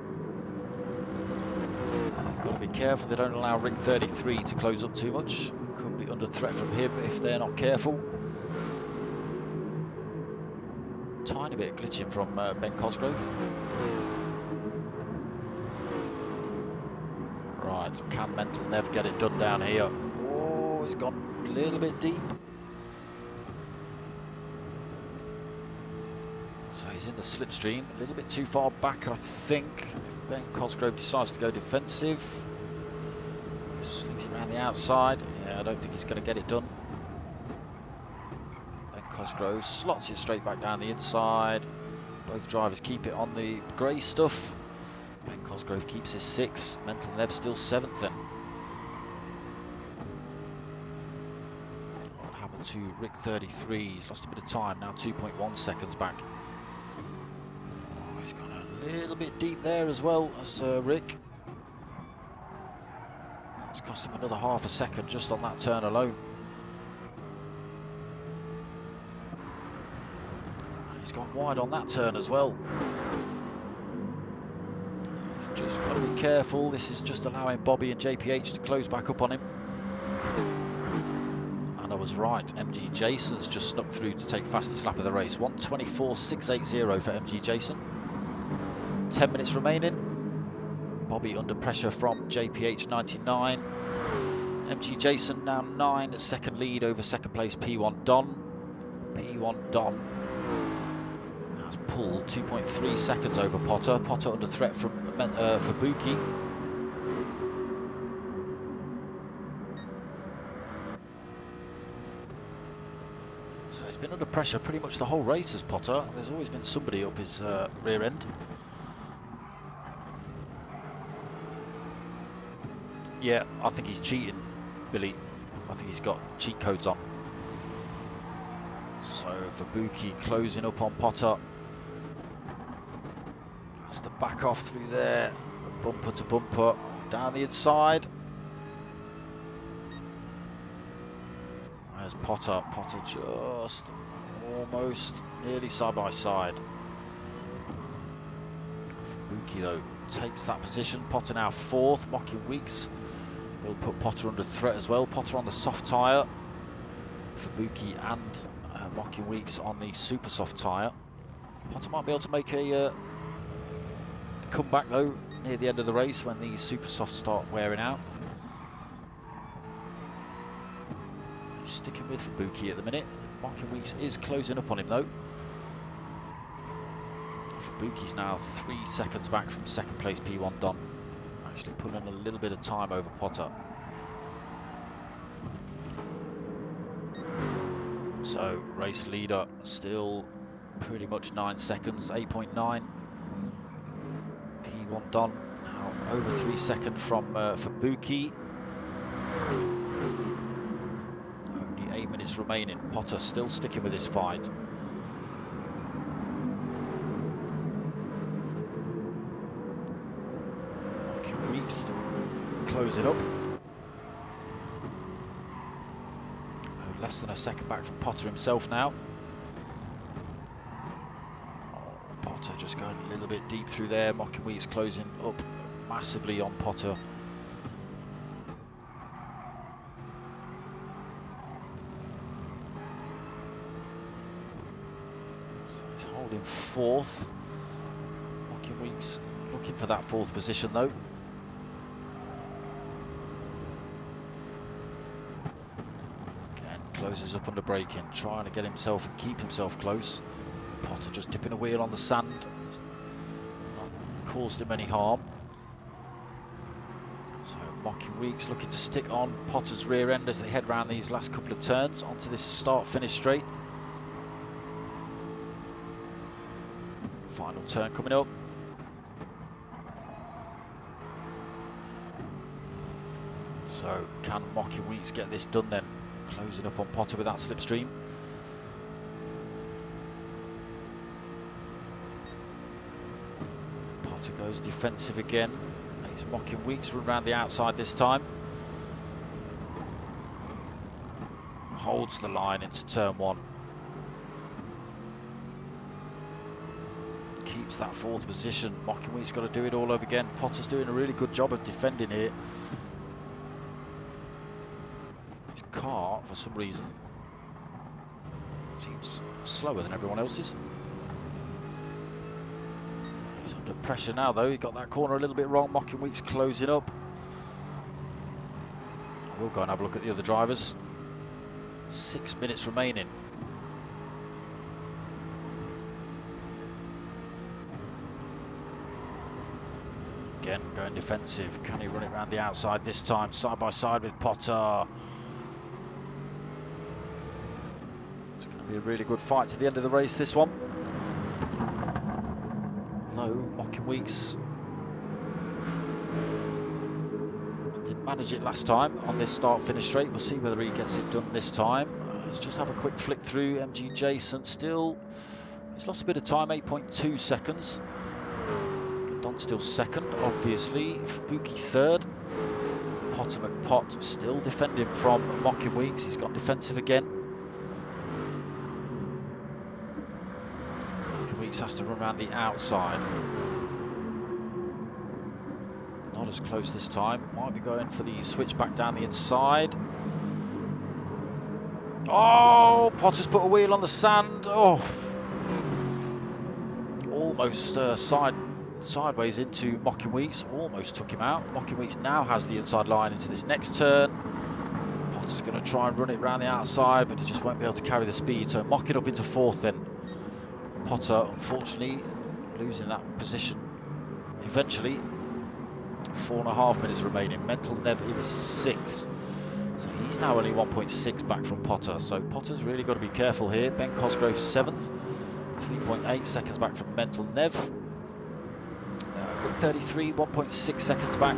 Got to be careful they don't allow Rick 33 to close up too much. Could be under threat from him if they're not careful. Tiny bit glitching from Ben Cosgrove. Right, can Mental Nev get it done down here? Oh, he's gone a little bit deep. So he's in the slipstream, a little bit too far back, I think. If Ben Cosgrove decides to go defensive, slings him around the outside. Yeah, I don't think he's going to get it done. Ben Cosgrove slots it straight back down the inside. Both drivers keep it on the grey stuff. Ben Cosgrove keeps his 6th. Mental Nev still 7th then. What happened to Rick 33? He's lost a bit of time now, 2.1 seconds back. He's gone a little bit deep there as well as Rick. That's cost him another half a second just on that turn alone. He's gone wide on that turn as well. He's just got to be careful. This is just allowing Bobby and JPH to close back up on him. And I was right. MG Jason's just snuck through to take fastest lap of the race. 1:24.680 for MG Jason. 10 minutes remaining. Bobby under pressure from JPH 99. MG Jason now 9, 2nd lead over 2nd place P1 Don. P1 Don has pulled 2.3 seconds over Potter. Potter under threat from Fubuki. So he's been under pressure pretty much the whole race as Potter. There's always been somebody up his rear end. Yeah, I think he's cheating, Billy. I think he's got cheat codes on. So Fubuki closing up on Potter. That's the back off through there. Bumper to bumper. Down the inside. There's Potter. Potter just almost nearly side by side. Fubuki though takes that position. Potter now 4th. Mocking Weeks will put Potter under threat as well. Potter on the soft tyre. Fubuki and Mocking Weeks on the super soft tyre. Potter might be able to make a comeback though near the end of the race when these super softs start wearing out. He's sticking with Fubuki at the minute. Mocking Weeks is closing up on him though. Fubuki's now 3 seconds back from second place P1 Don. Actually pulling a little bit of time over Potter. So race leader still pretty much 9 seconds, 8.9. P1 Don now over 3 seconds from Fubuki. Only 8 minutes remaining. Potter still sticking with his fight. Weeks to close it up. Less than a second back from Potter himself now. Oh, Potter just going a little bit deep through there. Mocking Weeks closing up massively on Potter. So he's holding fourth. Mocking Weeks looking for that fourth position though. Closes up under braking, trying to get himself and keep himself close. Potter just tipping a wheel on the sand. Not caused him any harm. So Mocking Weeks looking to stick on Potter's rear end as they head round these last couple of turns onto this start-finish straight. Final turn coming up. So can Mocking Weeks get this done then? Closing up on Potter with that slipstream. Potter goes defensive again. Makes Mocking Weeks run around the outside this time. Holds the line into turn 1. Keeps that fourth position. Mocking Weeks got to do it all over again. Potter's doing a really good job of defending here. Car, for some reason, seems slower than everyone else's. He's under pressure now though. He got that corner a little bit wrong. Mocking Weeks closing up. We'll go and have a look at the other drivers. 6 minutes remaining. Again going defensive. Can he run it around the outside this time? Side by side with Potter. Be a really good fight to the end of the race, this one. Although Mocking Weeks didn't manage it last time on this start-finish straight. We'll see whether he gets it done this time. Let's just have a quick flick through. MG Jason still, he's lost a bit of time, 8.2 seconds. Don still second, obviously. Fubuki third. Potter McPot still defending from Mocking Weeks. He's gone defensive again. Has to run around the outside. Not as close this time. Might be going for the switch back down the inside. Oh, Potter's put a wheel on the sand. Oh, almost sideways into Mocking Weeks. Almost took him out. Mocking Weeks now has the inside line into this next turn. Potter's going to try and run it around the outside, but he just won't be able to carry the speed. So Mocking up into fourth then. Potter, unfortunately, losing that position eventually. 4.5 minutes remaining. Mental Nev in 6th. So he's now only 1.6 back from Potter. So Potter's really got to be careful here. Ben Cosgrove 7th. 3.8 seconds back from Mental Nev. Rick 33, 1.6 seconds back.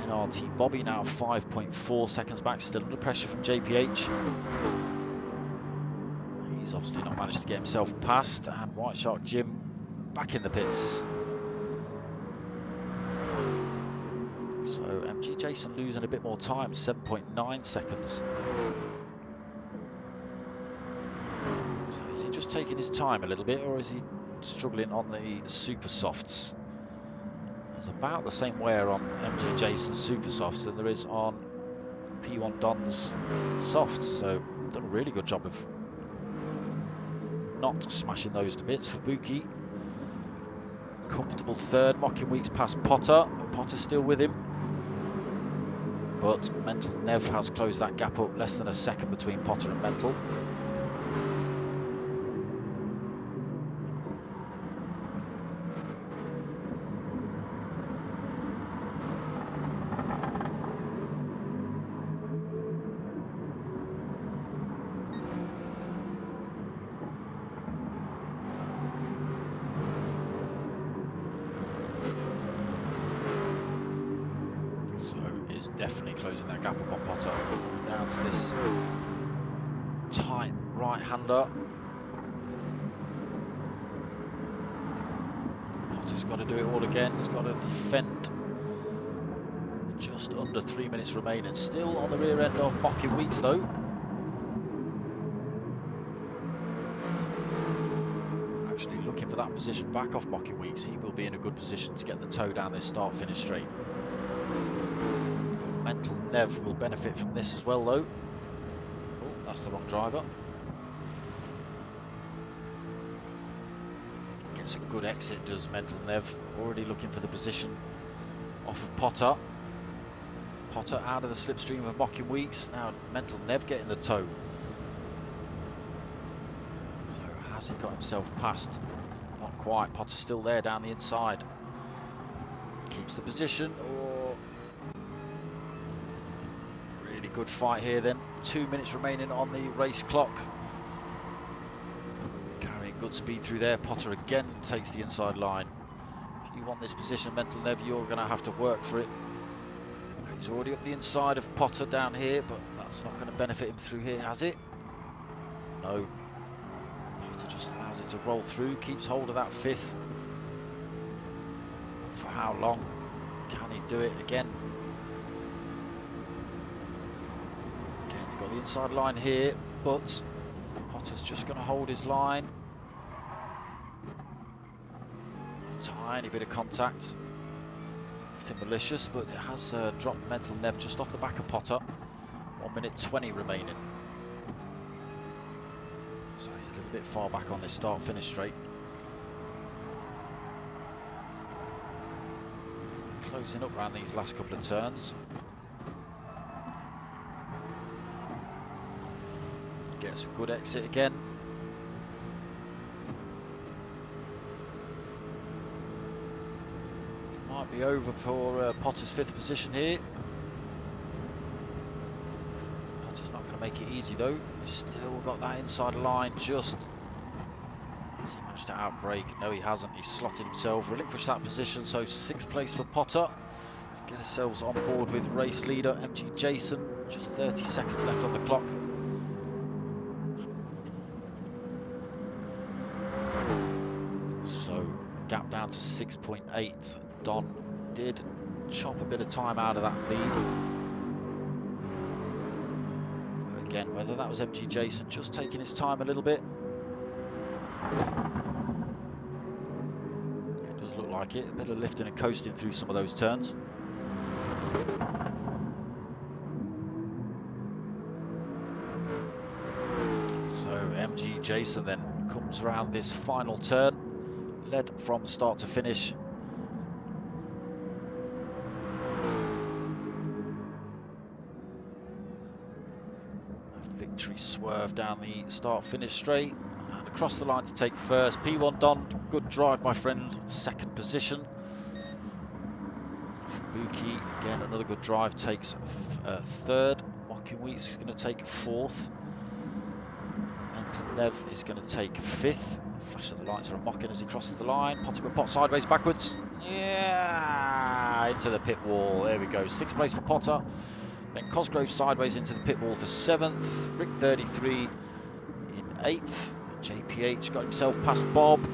NRT Bobby now 5.4 seconds back. Still under pressure from JPH. He's obviously not managed to get himself past, and White Shark Jim back in the pits. So MG Jason losing a bit more time, 7.9 seconds. So is he just taking his time a little bit, or is he struggling on the super softs? There's about the same wear on MG Jason's super softs than there is on P1 Don's softs, so done a really good job of not smashing those to bits. Fubuki, comfortable third. Mocking Weeks past Potter. Potter's still with him, but Mental Nev has closed that gap up. Less than a second between Potter and Mental. definitely closing that gap upon Potter. Down to this tight right-hander. Potter's got to do it all again. He's got to defend. Just under 3 minutes remaining. Still on the rear end of Mocking Weeks though. Actually looking for that position back off Mocking Weeks. He will be in a good position to get the toe down this start-finish straight. But Mental Nev will benefit from this as well though. Oh, that's the wrong driver. Gets a good exit, does Mental Nev. Already looking for the position off of Potter. Potter out of the slipstream of Mocking Weeks. Now Mental Nev getting the toe. So has he got himself past? Not quite. Potter's still there down the inside. Keeps the position. Or really good fight here then. 2 minutes remaining on the race clock. Carrying good speed through there. Potter again takes the inside line. If you want this position, Mental Nev, you're going to have to work for it. He's already up the inside of Potter down here, but that's not going to benefit him through here, has it? No. Potter just allows it to roll through, keeps hold of that fifth. But for how long? Can he do it again? Again, you've got the inside line here, but Potter's just going to hold his line. A tiny bit of contact. Malicious, but it has dropped Mental Nev just off the back of Potter. 1 minute 20 remaining. So he's a little bit far back on this start-finish straight. Closing up around these last couple of turns. Gets a good exit again. Might be over for Potter's fifth position here. Potter's not going to make it easy though. He's still got that inside line just. Has he managed to outbrake? No, he hasn't. He's slotted himself, relinquished that position. So 6th place for Potter. Let's get ourselves on board with race leader MG Jason. Just 30 seconds left on the clock. So gap down to 6.8. Don did chop a bit of time out of that lead. But again, whether that was MG Jason just taking his time a little bit. It does look like it. A bit of lifting and coasting through some of those turns. So MG Jason then comes around this final turn, led from start to finish. Swerve down the start-finish straight and across the line to take first. P1 Don, good drive, my friend. 2nd position. Fubuki, again, another good drive, takes 3rd. Mocking Weeks is going to take 4th. Mental Nev is going to take 5th. Flash of the lights are mocking as he crosses the line. Potter will pot sideways, backwards. Yeah, into the pit wall. There we go. 6th place for Potter. Then Cosgrove sideways into the pit wall for 7th. Rick 33 in 8th. JPH got himself past Bob.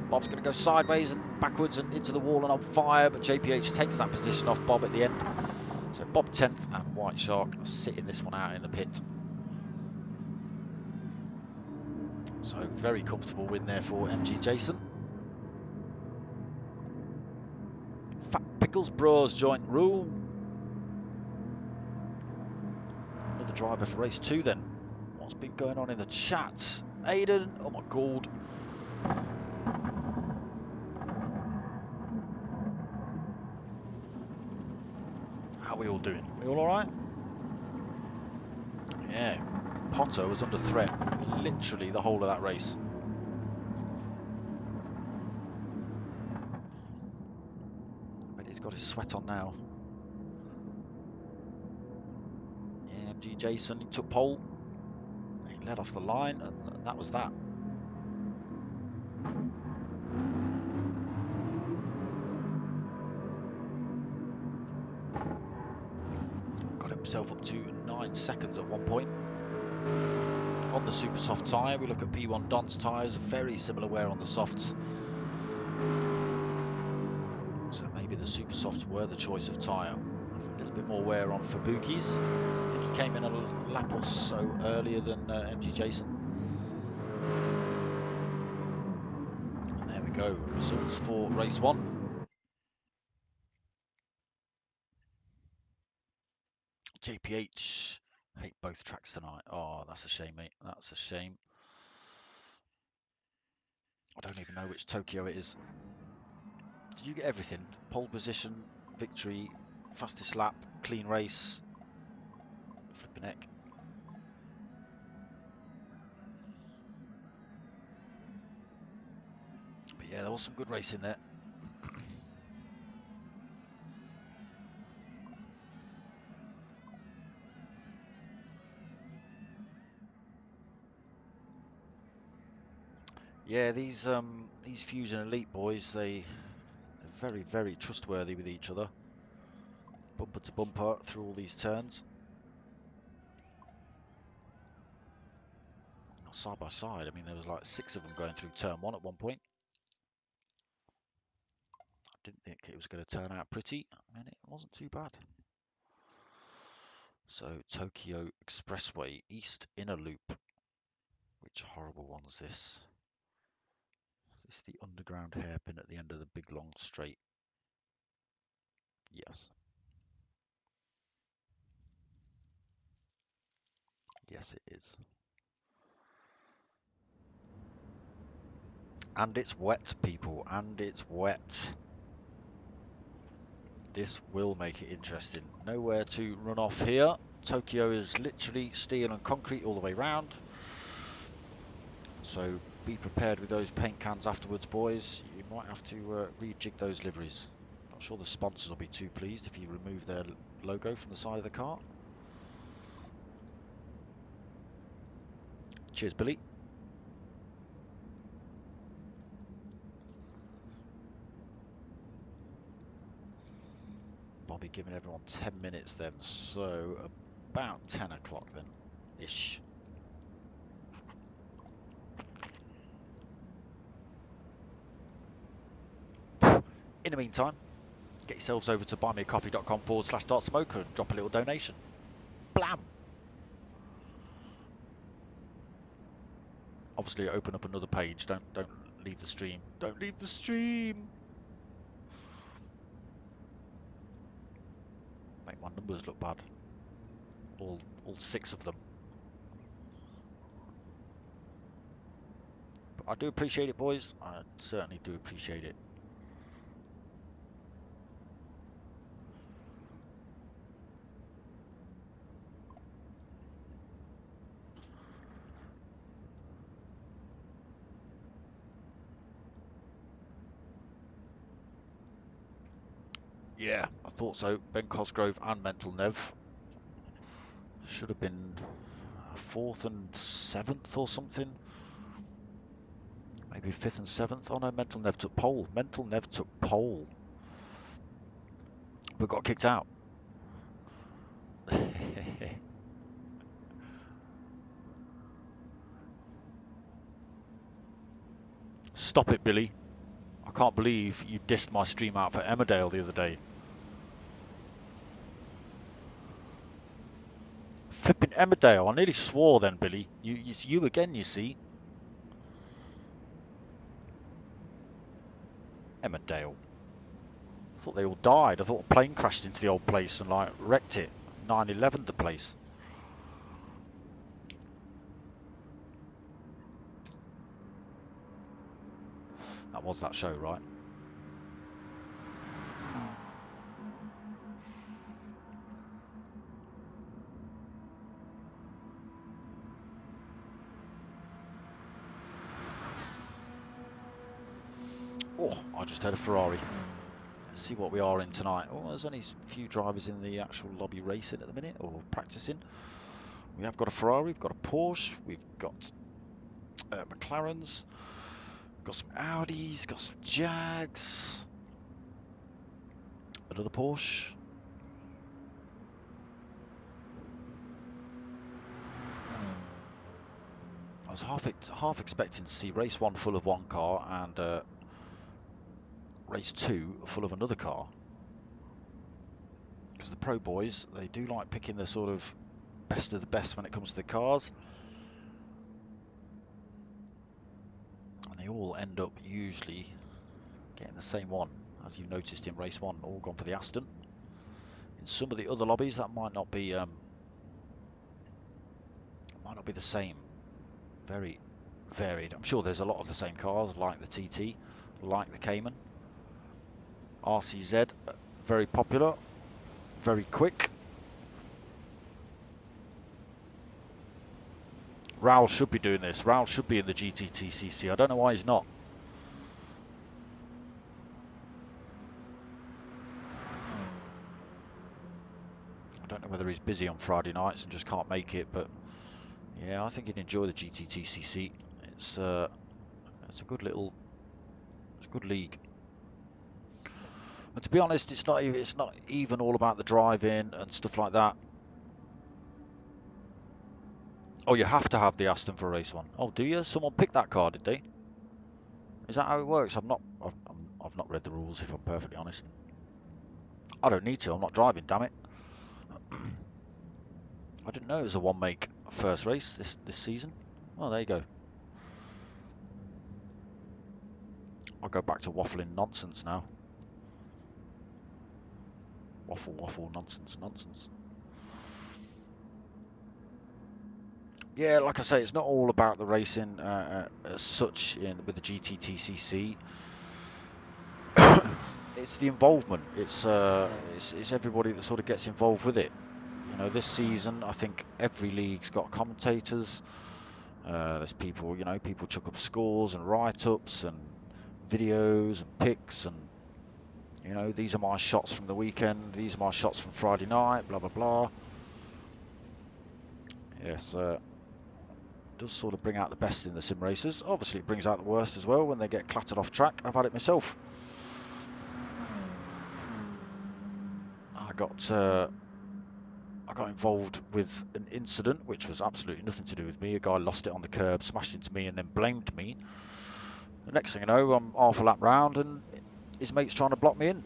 Bob's going to go sideways and backwards and into the wall and on fire, but JPH takes that position off Bob at the end. So Bob 10th and White Shark sitting this one out in the pit. So very comfortable win there for MG Jason. Fat Pickles Bros joint room. Another driver for race 2 then. What's been going on in the chat? Aiden, oh my god. How are we all doing? We all alright? Yeah, Potter was under threat literally the whole of that race. But he's got his sweat on now. Yeah, MG Jason, he took pole. He led off the line and that was that. himself up to 9 seconds at one point. On the super soft tyre, we look at P1 Don's tyres, very similar wear on the softs. So maybe the super softs were the choice of tyre. A little bit more wear on for Bookies. I think he came in a lap or so earlier than MG Jason. And there we go, results for race 1. JPH, hate both tracks tonight. Oh, that's a shame, mate. That's a shame. I don't even know which Tokyo it is. Did you get everything? Pole position, victory, fastest lap, clean race. Flipping heck. But yeah, there was some good racing there. Yeah, these Fusion Elite boys, they're very, very trustworthy with each other. Bumper to bumper through all these turns. Side by side, I mean, there was like 6 of them going through turn 1 at one point. I didn't think it was going to turn out pretty, and it wasn't too bad. So, Tokyo Expressway, East Inner Loop. Which horrible one's this? Is this the underground hairpin at the end of the big long straight? Yes. Yes, it is. And it's wet, people, and it's wet. This will make it interesting. Nowhere to run off here. Tokyo is literally steel and concrete all the way round. So be prepared with those paint cans afterwards, boys. You might have to rejig those liveries. Not sure the sponsors will be too pleased if you remove their logo from the side of the car. Cheers, Billy. Bobby giving everyone 10 minutes then, so about 10 o'clock then, ish. In the meantime, get yourselves over to buymeacoffee.com/dartsmoker and drop a little donation. Blam! Obviously, open up another page. Don't leave the stream. Don't leave the stream. Make my numbers look bad. All 6 of them. But I do appreciate it, boys. I certainly do appreciate it. Yeah, I thought so. Ben Cosgrove and Mental Nev should have been 4th and 7th or something. Maybe 5th and 7th. Oh no, Mental Nev took pole. Mental Nev took pole. But got kicked out. Stop it, Billy. I can't believe you dissed my stream out for Emmerdale the other day. Flipping Emmerdale. I nearly swore then, Billy. You again, you see. Emmerdale. I thought they all died. I thought a plane crashed into the old place and like wrecked it. 9/11 the place. That was that show, right? Oh, I just had a Ferrari. Let's see what we are in tonight. Oh, there's only a few drivers in the actual lobby racing at the minute, or practicing. We have got a Ferrari, we've got a Porsche, we've got McLarens, got some Audis, got some Jags, another Porsche. was half expecting to see race 1 full of one car and race 2 full of another car. Because the pro boys, they do like picking the sort of best of the best when it comes to the cars. And they all end up usually getting the same one, as you've noticed in race 1, all gone for the Aston. In some of the other lobbies, that might not be the same. Very varied. I'm sure there's a lot of the same cars, like the TT, like the Cayman. RCZ, very popular, very quick. Raul should be doing this. Raul should be in the GTTCC. I don't know why he's not. I don't know whether he's busy on Friday nights and just can't make it, but yeah, I think he'd enjoy the GTTCC. It's a good league. And to be honest, it's not even all about the driving and stuff like that. Oh, you have to have the Aston for race 1. Oh, do you? Someone picked that car, did they? Is that how it works? I've not read the rules, if I'm perfectly honest. I don't need to. I'm not driving, damn it. I didn't know it was a one-make first race this season. Well, there you go. I'll go back to waffling nonsense now. Waffle, nonsense. Yeah, like I say, it's not all about the racing as such with the GTTCC. It's the involvement. It's everybody that sort of gets involved with it. You know, this season, I think every league's got commentators. There's people, you know, people chuck up scores and write-ups and videos and pics and, you know, these are my shots from the weekend, these are my shots from Friday night, blah, blah, blah. Yes, does sort of bring out the best in the sim racers. Obviously, it brings out the worst as well when they get clattered off track. I've had it myself. I got involved with an incident which was absolutely nothing to do with me. A guy lost it on the curb, smashed into me, and then blamed me. The next thing I know, I'm half a lap round, and his mate's trying to block me in.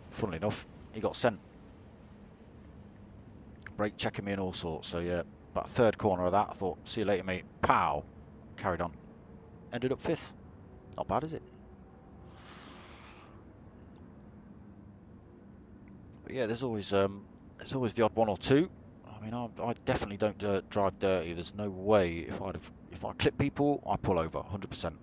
Funnily enough, he got sent. Brake checking me and all sorts. So yeah, about third corner of that, I thought, see you later, mate. Pow. Carried on. Ended up 5th. Not bad, is it? But yeah, there's always the odd one or two. I mean, I definitely don't drive dirty. There's no way if I clip people, I pull over 100%.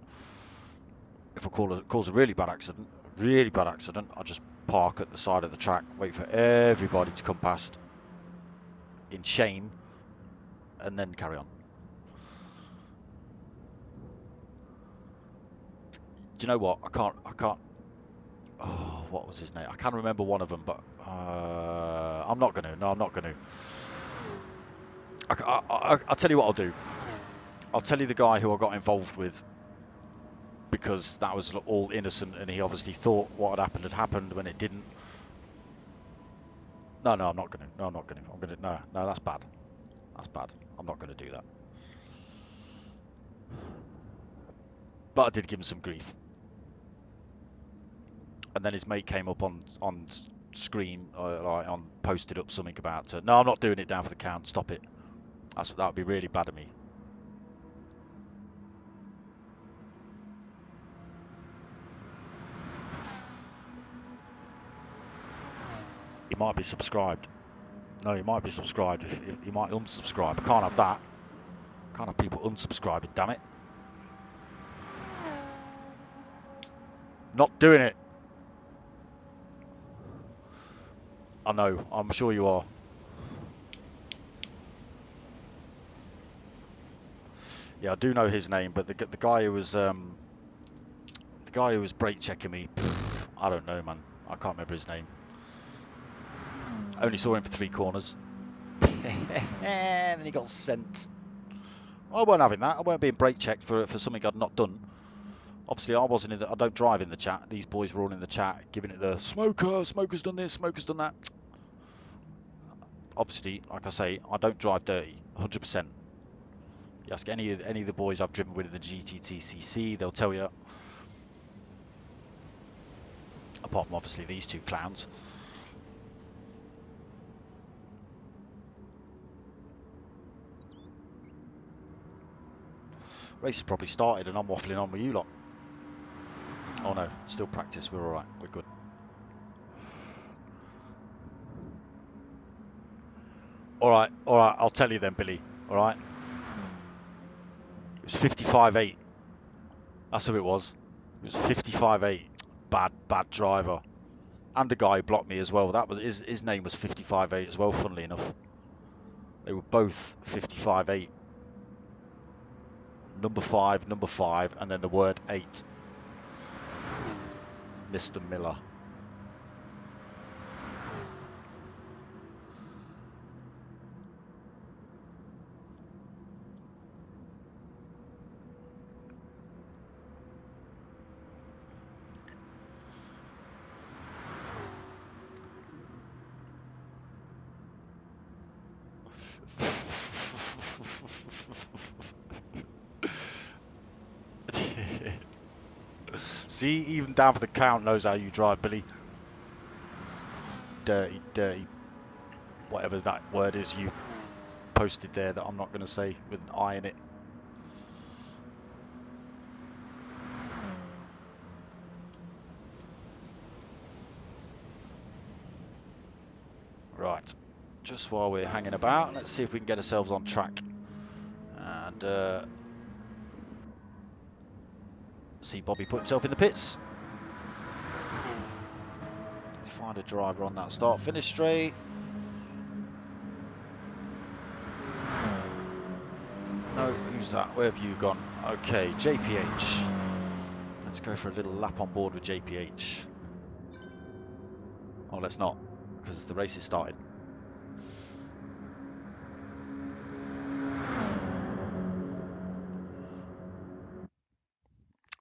If I cause a really bad accident, I just park at the side of the track, wait for everybody to come past in shame, and then carry on. Do you know what? I can't. Oh, what was his name? I can't remember one of them, but I'm not gonna. No, I'm not gonna. I'll tell you what I'll do. I'll tell you the guy who I got involved with, because that was all innocent, and he obviously thought what had happened when it didn't. No, I'm not gonna. No, I'm not gonna. No, that's bad. That's bad. I'm not gonna do that. But I did give him some grief. And then his mate came up on screen, posted up something about, no, I'm not doing it down for the count. Stop it. That would be really bad of me. He might be subscribed. No, he might be subscribed. He might unsubscribe. Can't have that. Can't have people unsubscribing, damn it. Not doing it. I know. I'm sure you are. Yeah, I do know his name, but the guy who was brake checking me, I don't know, man. I can't remember his name. I only saw him for 3 corners. And then he got sent. I weren't having that. I weren't being brake checked for something I'd not done. Obviously, I don't drive in the chat. These boys were all in the chat, giving it the smoker's done this, smoker's done that. obviously, like I say, I don't drive dirty, 100%. You ask any of the boys I've driven with in the GTTCC, they'll tell you. Apart from obviously these two clowns. Race has probably started and I'm waffling on with you lot. Oh no, still practice, we're alright, we're good. Alright, I'll tell you then, Billy, alright? It was 55.8. That's who it was. It was 55.8. Bad driver. And the guy who blocked me as well. That was his name was 55.8 as well, funnily enough. They were both 55.8. Number 5, and then the word 8. Mr. Miller. See, even down for the count knows how you drive, Billy. Dirty, whatever that word is you posted there that I'm not going to say with an I in it. Right, just while we're hanging about, let's see if we can get ourselves on track and see Bobby put himself in the pits. Let's find a driver on that start-finish straight. No, who's that? Where have you gone? Okay, JPH. Let's go for a little lap on board with JPH. Oh, let's not, because the race is started.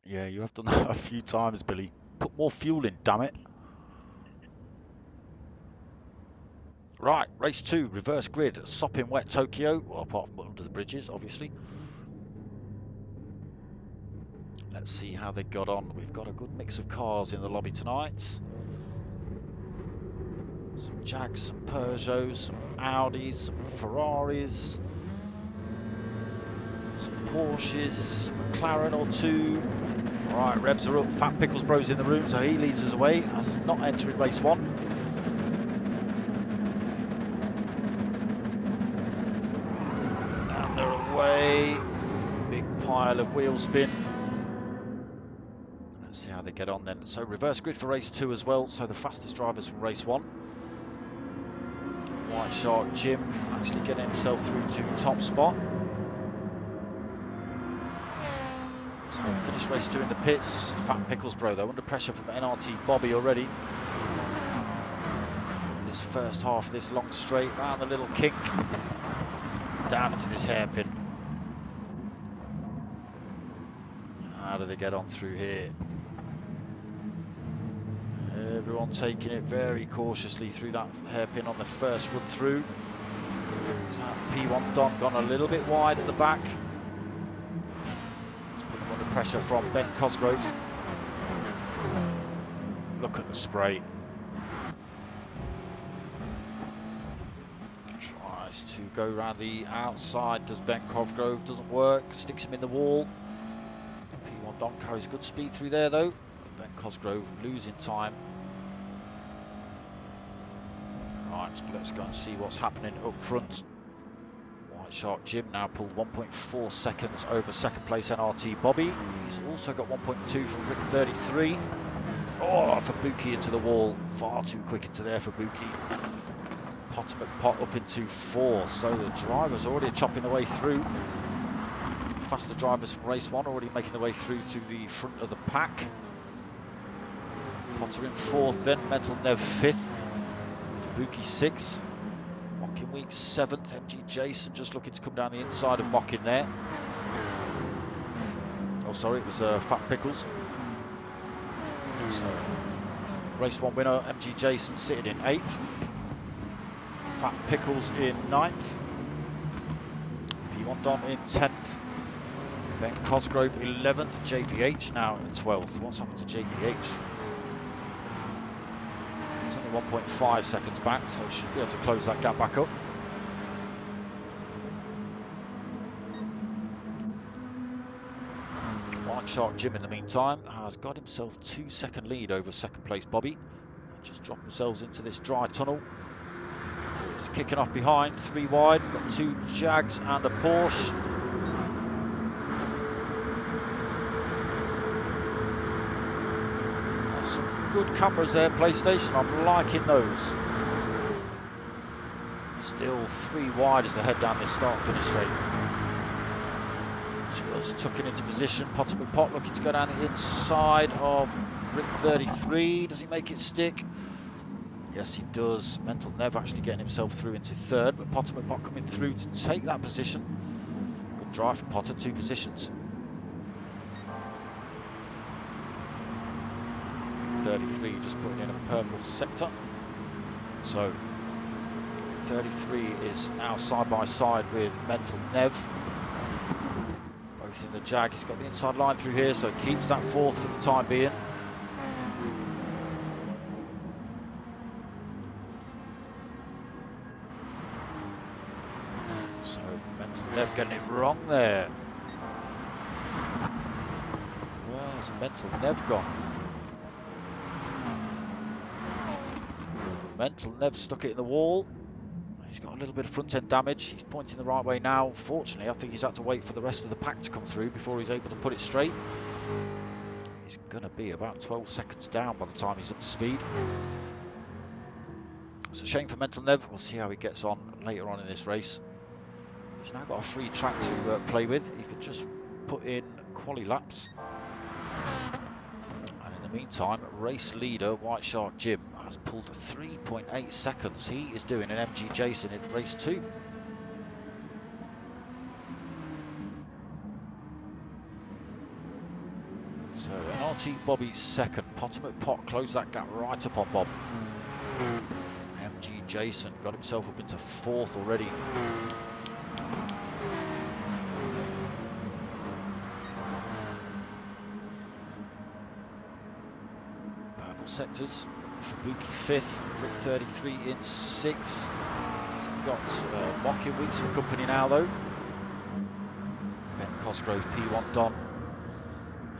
Yeah, you have done that a few times, Billy. Put more fuel in, damn it. Right, race 2, reverse grid, sopping wet Tokyo, well, apart from under the bridges, obviously. Let's see how they got on. We've got a good mix of cars in the lobby tonight. Some Jags, some Peugeots, some Audis, some Ferraris, some Porsches, some McLaren or two. Right, revs are up. Fat Pickles Bro's in the room, so he leads us away. As not entering race 1. And they're away. Big pile of wheel spin. Let's see how they get on then. So reverse grid for race 2 as well. So the fastest drivers from race 1. White Shark Jim actually getting himself through to top spot. So finished race 2 in the pits. Fat Pickles Bro though under pressure from MRT Bobby already. This first half of this long straight round the little kink down into this hairpin. How do they get on through here? Everyone taking it very cautiously through that hairpin on the first run through. So P1 Don gone a little bit wide at the back. Let's put them under pressure from Ben Cosgrove. Look at the spray. Tries to go around the outside, does Ben Cosgrove, doesn't work, sticks him in the wall. P1 Don carries good speed through there though. Ben Cosgrove losing time. Right, let's go and see what's happening up front. White Shark Jim now pulled 1.4 seconds over second place NRT Bobby. He's also got 1.2 from Rick 33. Oh, for Buki into the wall. Far too quick into there for Buki. Pot up into 4. So the drivers already chopping the way through. Faster drivers from race 1 already making their way through to the front of the pack. Potter in 4th then, Mental Nev 5th. Buki 6th. Mocking Week 7th. MG Jason just looking to come down the inside of Mocking there. Oh, sorry, it was Fat Pickles. So, race 1 winner, MG Jason sitting in 8th. Fat Pickles in 9th. P1 Don in 10th. Ben Cosgrove 11th. JPH now in 12th. What's happened to JPH? It's only 1.5 seconds back, so should be able to close that gap back up. White Shark Jim in the meantime has got himself 2-second lead over second place Bobby. Just dropped themselves into this dry tunnel. It's kicking off behind, 3 wide. We've got 2 Jags and a Porsche. There's some good cameras there, PlayStation. I'm liking those. Still 3 wide as they head down this start-finish straight. Just tucking into position. Potter McPot looking to go down the inside of Rick 33. Does he make it stick? Yes, he does. Mental Nev actually getting himself through into 3rd, but Potter McPot coming through to take that position. Good drive from Potter, 2 positions. 33 just putting in a purple sector. So 33 is now side by side with Mental Nev. Both in the Jag. He's got the inside line through here, so keeps that 4th for the time being. So Mental Nev getting it wrong there. Where's Mental Nev gone? Mental Nev stuck it in the wall. He's got a little bit of front end damage. He's pointing the right way now. Fortunately, I think he's had to wait for the rest of the pack to come through before he's able to put it straight. He's going to be about 12 seconds down by the time he's up to speed. It's a shame for Mental Nev. We'll see how he gets on later on in this race. He's now got a free track to play with. He could just put in quali laps. And in the meantime, race leader White Shark Jim has pulled 3.8 seconds. He is doing an MG Jason in race 2. So an RT Bobby 2nd. Potter McPot closed that gap right up on Bob. MG Jason got himself up into 4th already. Purple sectors. Fabuki 5th, Rick 33 in 6th. He's got Mocking Weeks for company now though. Ben Cosgrove, P1 Don,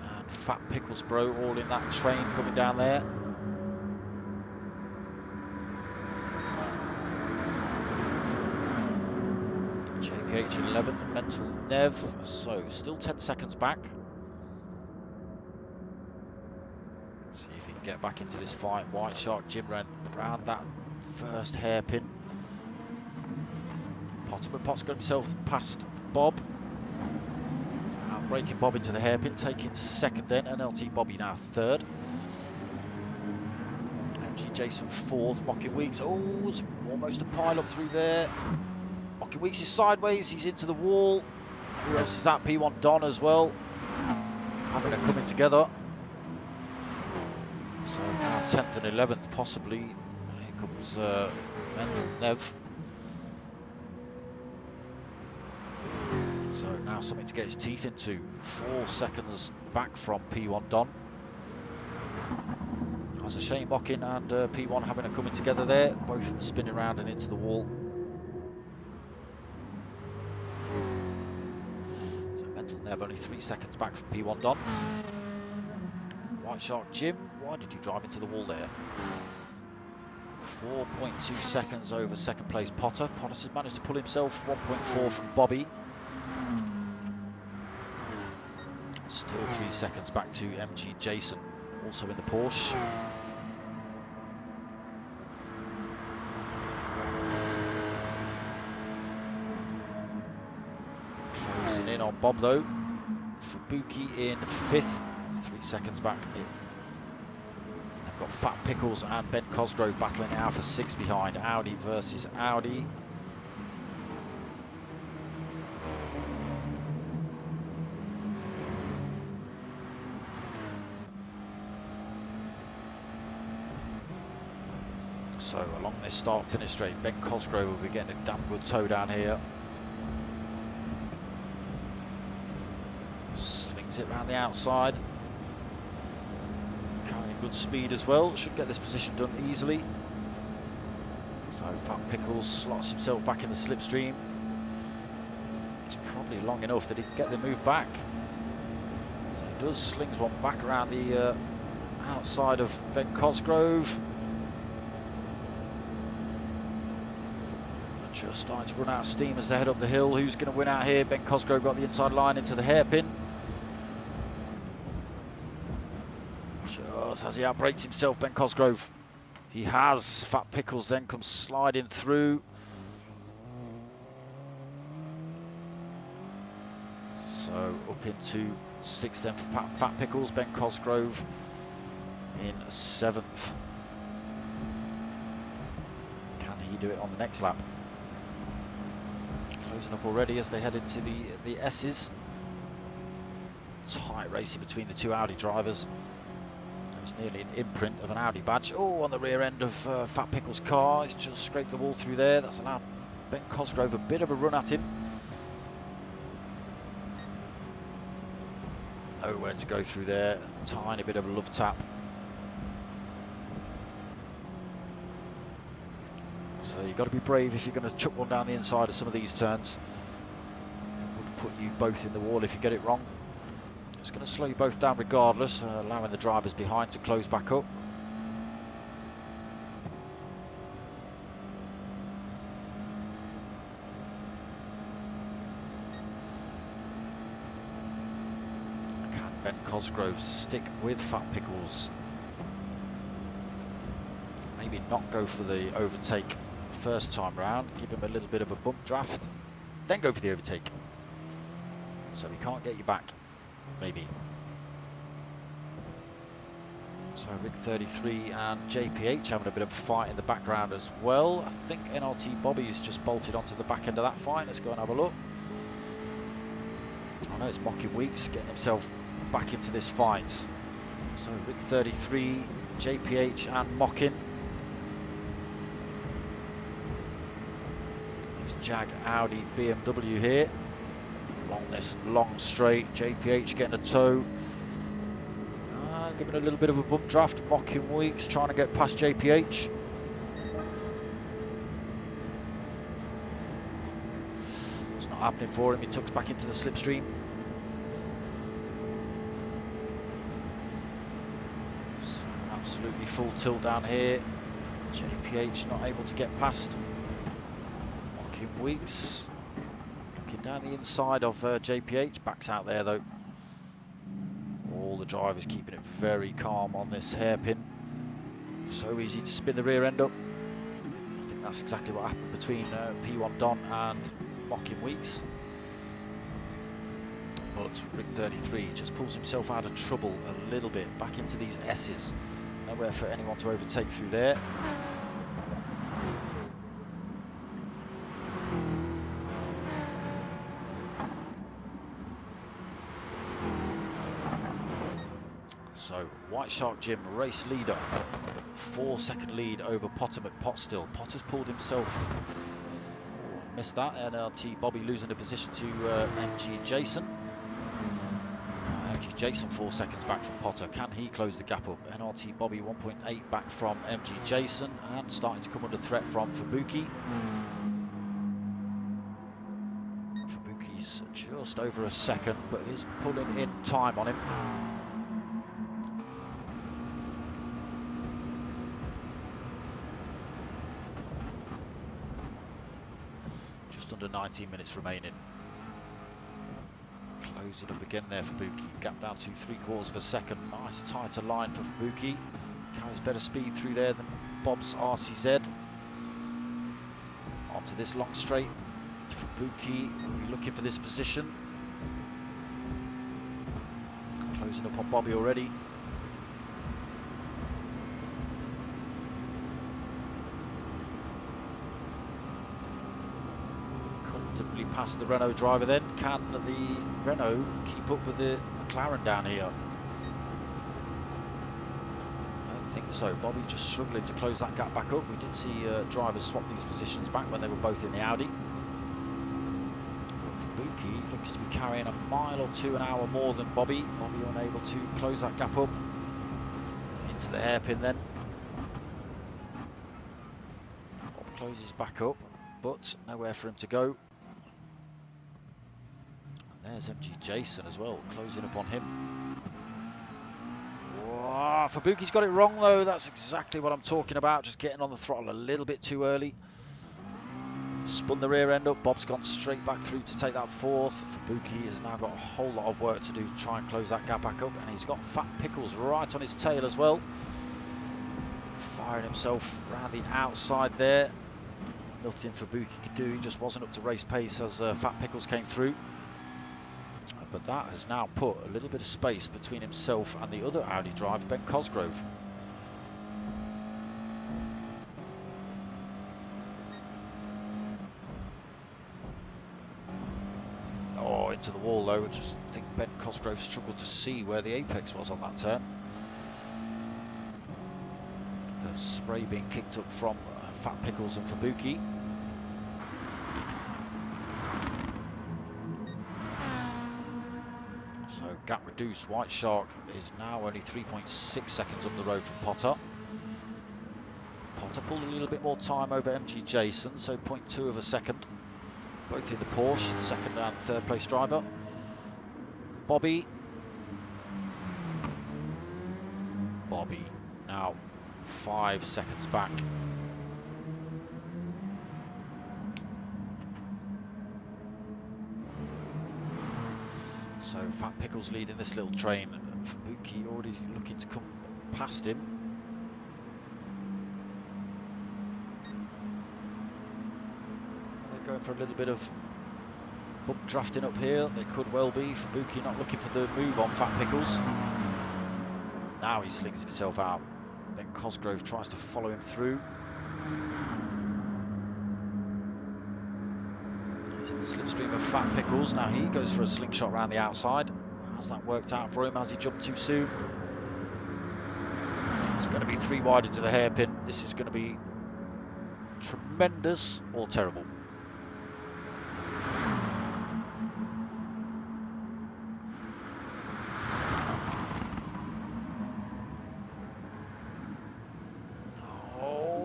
and Fat Pickles Bro all in that train coming down there. JPH in 11th, Mental Nev, so still 10 seconds back. See if he can get back into this fight. White Shark Jim ran around that first hairpin. Potter McPot's got himself past Bob. And breaking Bob into the hairpin, taking 2nd then. NLT Bobby now 3rd. MG Jason 4th. Mocking Weeks. Oh, it's almost a pile up through there. Mocking Weeks is sideways. He's into the wall. Who else is that? P1 Don as well. Having a coming together. So now 10th and 11th possibly. Here comes Mental Nev. So now something to get his teeth into. 4 seconds back from P1 Don. That's a shame, Mocking and P1 having a coming together there. Both spinning around and into the wall. So Mental Nev only 3 seconds back from P1 Don. White Shark Jim, why did you drive into the wall there? 4.2 seconds over 2nd place Potter. Potter's managed to pull himself 1.4 from Bobby. Still 3 seconds back to MG Jason, also in the Porsche. Closing in on Bob though. Fabuki in 5th. 3 seconds back. They've got Fat Pickles and Ben Cosgrove battling it out for 6 behind. Audi versus Audi. So So along this start-finish straight, Ben Cosgrove will be getting a damn good tow down here. Slings it around the outside. Carrying good speed as well. Should get this position done easily. So Fat Pickles slots himself back in the slipstream. It's probably long enough that he can get the move back. So he does, slings one back around the outside of Ben Cosgrove. Just starting to run out of steam as they head up the hill. Who's going to win out here? Ben Cosgrove got the inside line into the hairpin. Just as he outbrakes himself, Ben Cosgrove. He has. Fat Pickles then comes sliding through. So up into 6th then for Fat Pickles. Ben Cosgrove in 7th. Can he do it on the next lap? Closing up already as they head into the S's. Tight racing between the two Audi drivers. There's nearly an imprint of an Audi badge. Oh, on the rear end of Fat Pickles' car. He's just scraped the wall through there. That's allowed Ben Cosgrove a bit of a run at him. Nowhere to go through there. Tiny bit of a love tap. So you've got to be brave if you're going to chuck one down the inside of some of these turns. It would put you both in the wall if you get it wrong. It's going to slow you both down regardless, allowing the drivers behind to close back up. Can Ben Cosgrove stick with Fat Pickles? Maybe not go for the overtake first time round, give him a little bit of a bump draft, then go for the overtake. So he can't get you back. Maybe. So Rig 33 and JPH having a bit of a fight in the background as well. I think NRT Bobby's just bolted onto the back end of that fight. Let's go and have a look. I know it's Mocking Weeks getting himself back into this fight. So Rig 33, JPH and Mocking. It's Jag, Audi, BMW here. Along this long straight, JPH getting a tow. Giving a little bit of a bump draft. Mocking Weeks trying to get past JPH. It's not happening for him. He tucks back into the slipstream. So absolutely full tilt down here. JPH not able to get past Mocking Weeks. Looking down the inside of JPH. Backs out there though. All the drivers keeping it very calm on this hairpin. So easy to spin the rear end up. I think that's exactly what happened between P1 Don and Mocking Weeks. But Rig 33 just pulls himself out of trouble a little bit, back into these S's. Nowhere for anyone to overtake through there. So White Shark Jim, race leader, 4-second lead over Potter McPotstill. Potter's pulled himself, missed that. NRT Bobby losing the position to MG Jason. MG Jason 4 seconds back from Potter. Can he close the gap up? NRT Bobby 1.8 back from MG Jason and starting to come under threat from Fubuki. Fubuki's just over a second, but is pulling in time on him. Under 19 minutes remaining. Close it up again there for Fubuki. Gap down to 3/4 of a second. Nice tighter line for Fubuki. Carries better speed through there than Bob's RCZ. Onto this long straight. Fubuki will be looking for this position. Closing up on Bobby already. Past the Renault driver then. Can the Renault keep up with the McLaren down here? I don't think so. Bobby just struggling to close that gap back up. We did see drivers swap these positions back when they were both in the Audi. But Fubuki looks to be carrying a mile or two an hour more than Bobby. Bobby unable to close that gap up. Into the hairpin then. Bob closes back up, but nowhere for him to go. And there's MG Jason as well, closing up on him. Whoa, Fubuki's got it wrong though. That's exactly what I'm talking about. Just getting on the throttle a little bit too early. Spun the rear end up. Bob's gone straight back through to take that fourth. Fubuki has now got a whole lot of work to do to try and close that gap back up. And he's got Fat Pickles right on his tail as well. Firing himself around the outside there. Nothing Fubuki could do. He just wasn't up to race pace as Fat Pickles came through. But that has now put a little bit of space between himself and the other Audi driver, Ben Cosgrove. Oh, into the wall though. I just think Ben Cosgrove struggled to see where the apex was on that turn. The spray being kicked up from Fat Pickles and Fubuki. So gap reduced. White Shark is now only 3.6 seconds up the road from Potter. Potter pulled a little bit more time over MG Jason, so 0.2 of a second. Both in the Porsche, second and third place driver. Bobby now 5 seconds back. So Fat Pickles leading this little train. Fubuki already looking to come past him. They're going for a little bit of bump drafting up here. They could well be. Fubuki not looking for the move on Fat Pickles. Now he slings himself out. Then Cosgrove tries to follow him through. He's in the slipstream of Fat Pickles. Now he goes for a slingshot around the outside. Has that worked out for him? Has he jumped too soon? It's going to be 3 wide into the hairpin. This is going to be tremendous or terrible.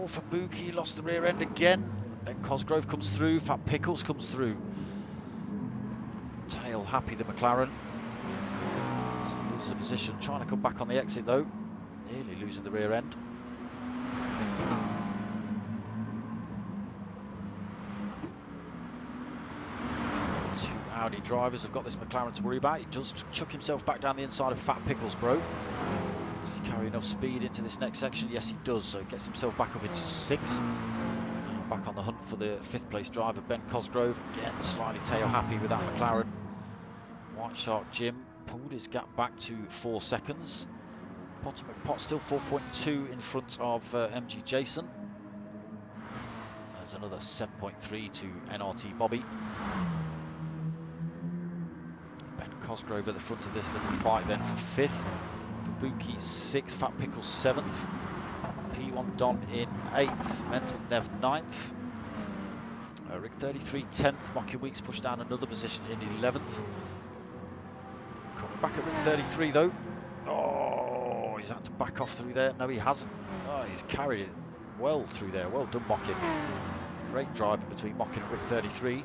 Fubuki lost the rear end again. Then Cosgrove comes through. Fat Pickles comes through. Tail happy, the McLaren. So loses the position. Trying to come back on the exit though. Nearly losing the rear end. Two Audi drivers have got this McLaren to worry about. He does chuck himself back down the inside of Fat Pickles, bro. Carry enough speed into this next section? Yes, he does. So he gets himself back up into 6. Now back on the hunt for the 5th place driver, Ben Cosgrove. Again, slightly tail happy with that McLaren. White Shark Jim pulled his gap back to 4 seconds. Potter McPot still 4.2 in front of MG Jason. There's another 7.3 to NRT Bobby. Ben Cosgrove at the front of this little fight then for 5th. Fubuki 6th, Fat Pickles 7th, P1 Don in 8th, Mental Nev 9th, Rig 33 10th, Mocking Weeks pushed down another position in 11th. Coming back at Rig 33 though. Oh, he's had to back off through there. No, he hasn't. Oh, he's carried it well through there. Well done, Mocking. Great driving between Mocking and Rig 33.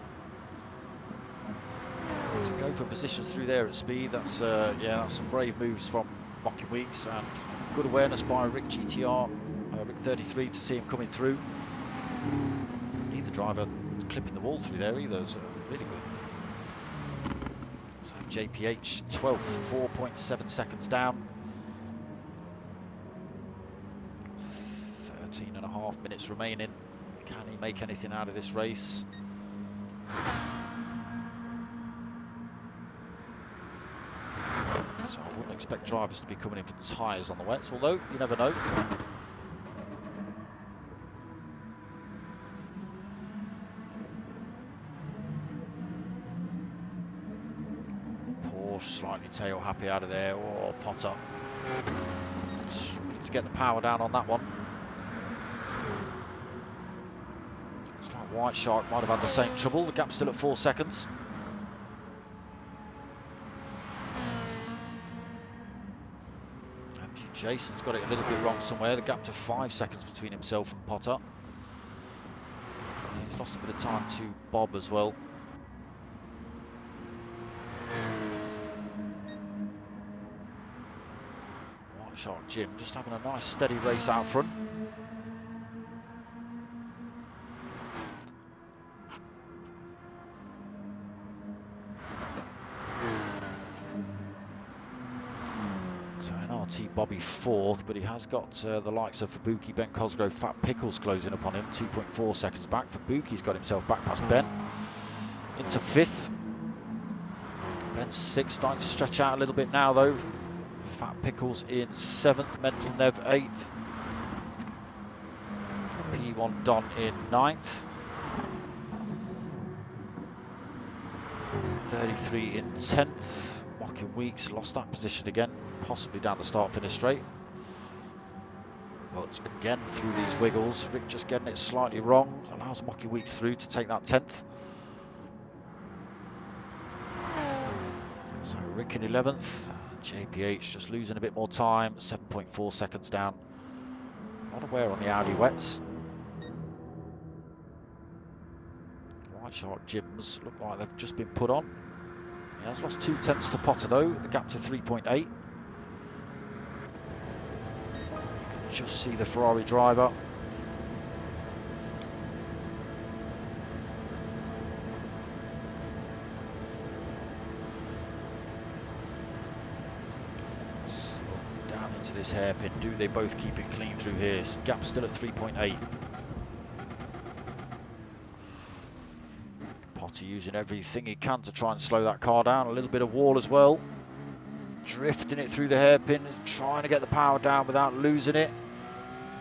To go for positions through there at speed, that's yeah, that's some brave moves from Mocking Weeks and good awareness by Rick GTR, Rick 33 to see him coming through. Neither driver clipping the wall through there either, so really good. So JPH 12th, 4.7 seconds down. 13.5 minutes remaining. Can he make anything out of this race? So I wouldn't expect drivers to be coming in for tyres on the wets, although you never know. Porsche slightly tail happy out of there. Oh, Potter. to get the power down on that one. Looks like White Shark might have had the same trouble. The gap's still at 4 seconds. MG Jason's got it a little bit wrong somewhere. The gap to 5 seconds between himself and Potter. He's lost a bit of time to Bob as well. White Shark Jim just having a nice steady race out front. Bobby fourth, but he has got the likes of Fabuki, Ben Cosgrove, Fat Pickles closing up on him. 2.4 seconds back. Fabuki's got himself back past Ben. Into fifth. Ben's sixth, starting to stretch out a little bit now though. Fat Pickles in seventh. Mental Nev eighth. P1 Don in ninth. 33 in 10th. Mocking Weeks lost that position again, possibly down the start-finish straight. But again, through these wiggles, Rick just getting it slightly wrong, allows Mocking Weeks through to take that 10th. So Rick in 11th, JPH just losing a bit more time, 7.4 seconds down. Not aware on the Audi wets. White Shark Gyms look like they've just been put on. He has lost 0.2 to Potter though, the gap to 3.8. You can just see the Ferrari driver. So down into this hairpin. Do they both keep it clean through here? Gap's still at 3.8. Using everything he can to try and slow that car down. A little bit of wall as well. Drifting it through the hairpin, trying to get the power down without losing it.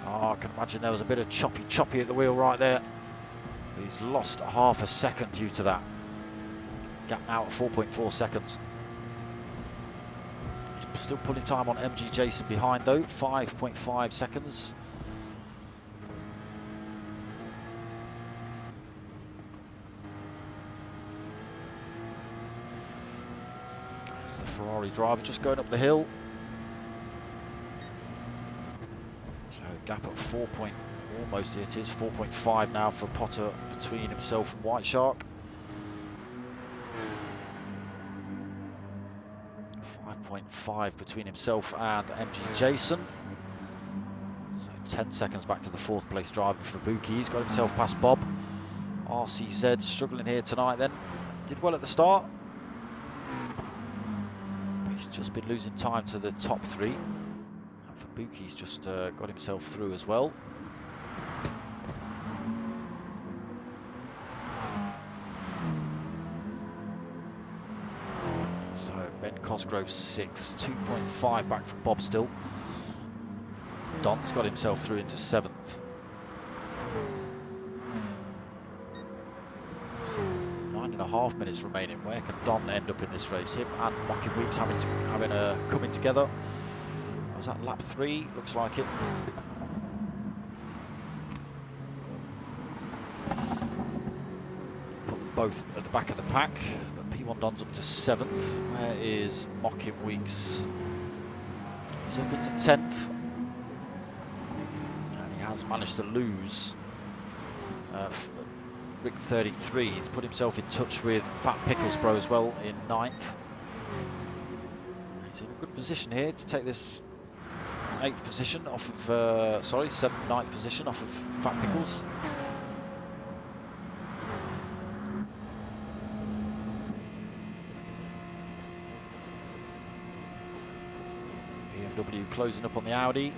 Oh, I can imagine there was a bit of choppy at the wheel right there. He's lost half a second due to that. Gap now at 4.4 seconds. He's still pulling time on MG Jason behind though, 5.5 seconds. Ferrari driver just going up the hill. So gap at 4 point, almost it is 4.5 now for Potter between himself and White Shark. 5.5 between himself and MG Jason. So 10 seconds back to the fourth place driver for Fabuki. He's got himself past Bob. RCZ struggling here tonight then. Did well at the start. Just been losing time to the top three. And Fabuki's just got himself through as well. So Ben Cosgrove 6, 2.5 back from Bob still. Don's got himself through into 7th. 9.5 minutes remaining. Where can Don end up in this race? Him and Mocking Weeks having coming together. Was that lap 3? Looks like it. Put them both at the back of the pack. But P1 Don's up to 7th. Where is Mocking Weeks? He's up into 10th. And he has managed to lose Rick 33. He's put himself in touch with Fat Pickles Bro as well in 9th. He's in a good position here to take this 8th position off of, 7th, 9th position off of Fat Pickles. BMW closing up on the Audi.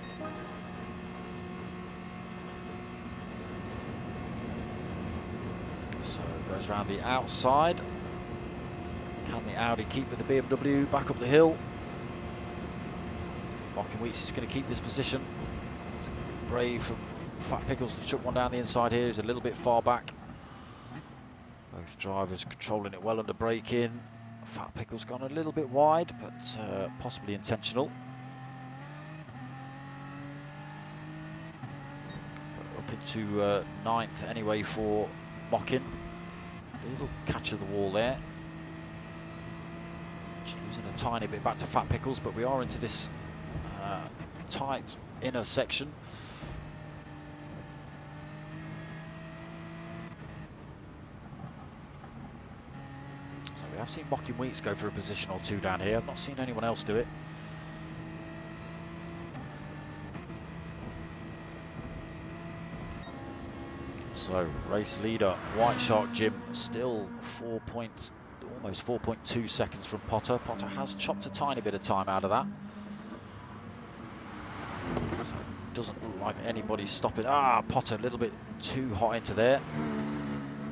Goes around the outside. Can the Audi keep with the BMW back up the hill? Mocking Weeks is going to keep this position. It's brave from Fat Pickles to chuck one down the inside here. He's a little bit far back. Both drivers controlling it well under braking. Fat Pickles gone a little bit wide, but possibly intentional. up into 9th anyway for Mockin. Little catch of the wall there. Losing a tiny bit back to Fat Pickles, but we are into this tight inner section. So we have seen Mockin Wheats go for a position or two down here. I've not seen anyone else do it. So race leader White Shark Jim still almost 4.2 seconds from Potter. Potter has chopped a tiny bit of time out of that. So it doesn't look like anybody's stopping. Potter a little bit too hot into there.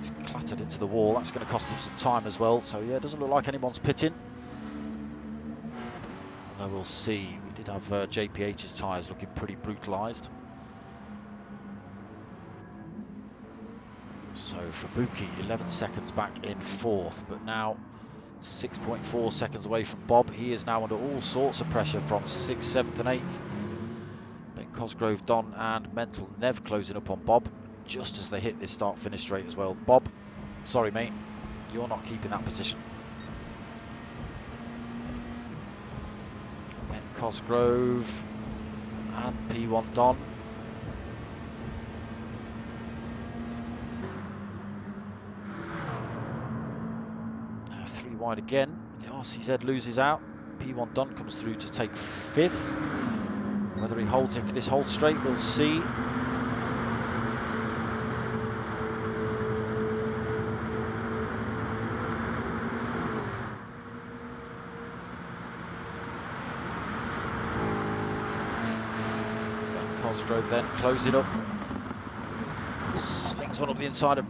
He's clattered into the wall. That's going to cost him some time as well. So yeah, it doesn't look like anyone's pitting. Although we'll see. We did have JPH's tyres looking pretty brutalised. So for Buki, 11 seconds back in 4th, but now 6.4 seconds away from Bob. He is now under all sorts of pressure from 6th, 7th and 8th. Ben Cosgrove, Don and Mental Nev closing up on Bob just as they hit this start-finish straight as well. Bob, sorry mate, you're not keeping that position. Ben Cosgrove and P1 Don. 3 wide again. The RCZ loses out. P1 Don comes through to take 5th. Whether he holds it for this whole straight, we'll see. Ben Cosgrove then closing up. Slings one up the inside of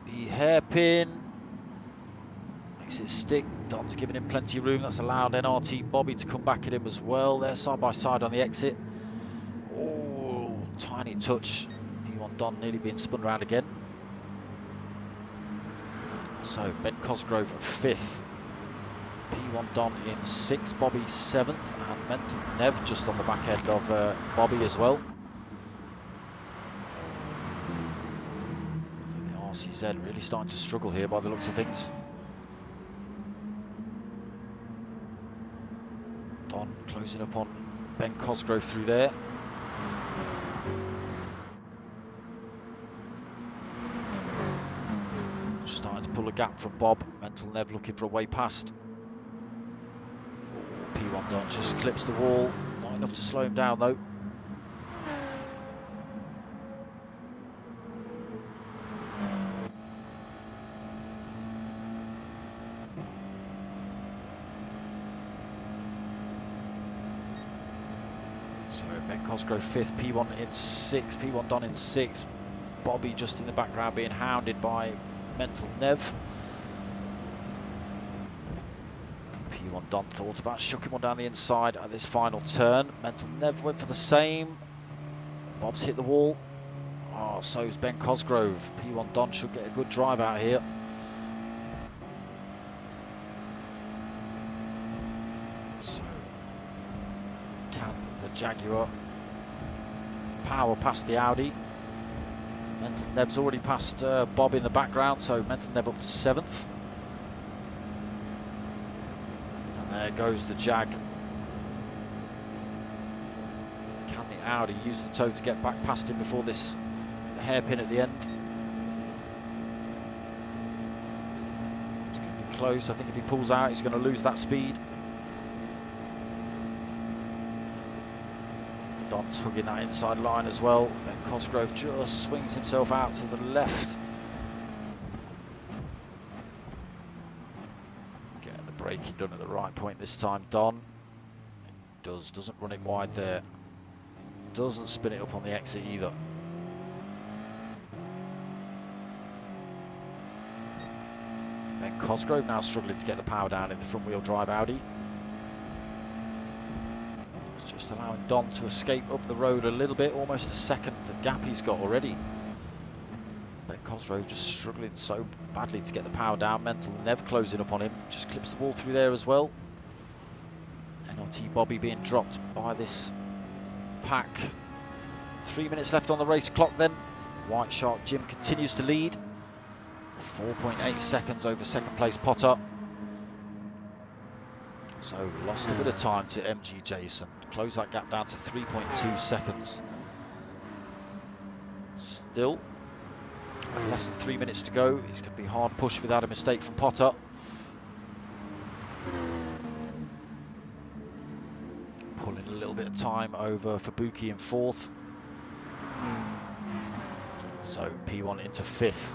the hairpin. Makes it stick. Don's giving him plenty of room. That's allowed NRT Bobby to come back at him as well. They're side by side on the exit. Oh, tiny touch. P1 Don nearly being spun around again. So Ben Cosgrove 5th. P1 Don in 6th. Bobby 7th. And Mental Nev just on the back end of Bobby as well. So the RCZ really starting to struggle here by the looks of things. Don closing up on Ben Cosgrove through there. Just starting to pull a gap from Bob. Mental Nev looking for a way past. P1 Don just clips the wall. Not enough to slow him down though. So Ben Cosgrove 5th, P1 in 6th, P1 Don in 6th. Bobby just in the background being hounded by Mental Nev. P1 Don thought about shucking one down the inside at this final turn. Mental Nev went for the same. Bob's hit the wall. Oh, so's Ben Cosgrove. P1 Don should get a good drive out here. So, can the Jaguar power past the Audi? Mental Nev's already passed Bob in the background, so Mental Nev up to 7th. And there goes the Jag. Can the Audi use the toe to get back past him before this hairpin at the end? It's going to be close. I think if he pulls out, he's going to lose that speed. Don's hugging that inside line as well. Ben Cosgrove just swings himself out to the left. Getting the braking done at the right point this time, Don. Doesn't run it wide there. Doesn't spin it up on the exit either. Ben Cosgrove now struggling to get the power down in the front wheel drive Audi. Just allowing Don to escape up the road a little bit, almost a second the gap he's got already. Ben Cosgrove just struggling so badly to get the power down. Mental Nev closing up on him, just clips the wall through there as well. NRT Bobby being dropped by this pack. 3 minutes left on the race clock then. White Shark Jim continues to lead. 4.8 seconds over second place Potter. So lost a bit of time to MG Jason. Close that gap down to 3.2 seconds. Still, with less than 3 minutes to go, it's going to be a hard push without a mistake from Potter. Pulling a little bit of time over for Buki in fourth. So P1 into fifth.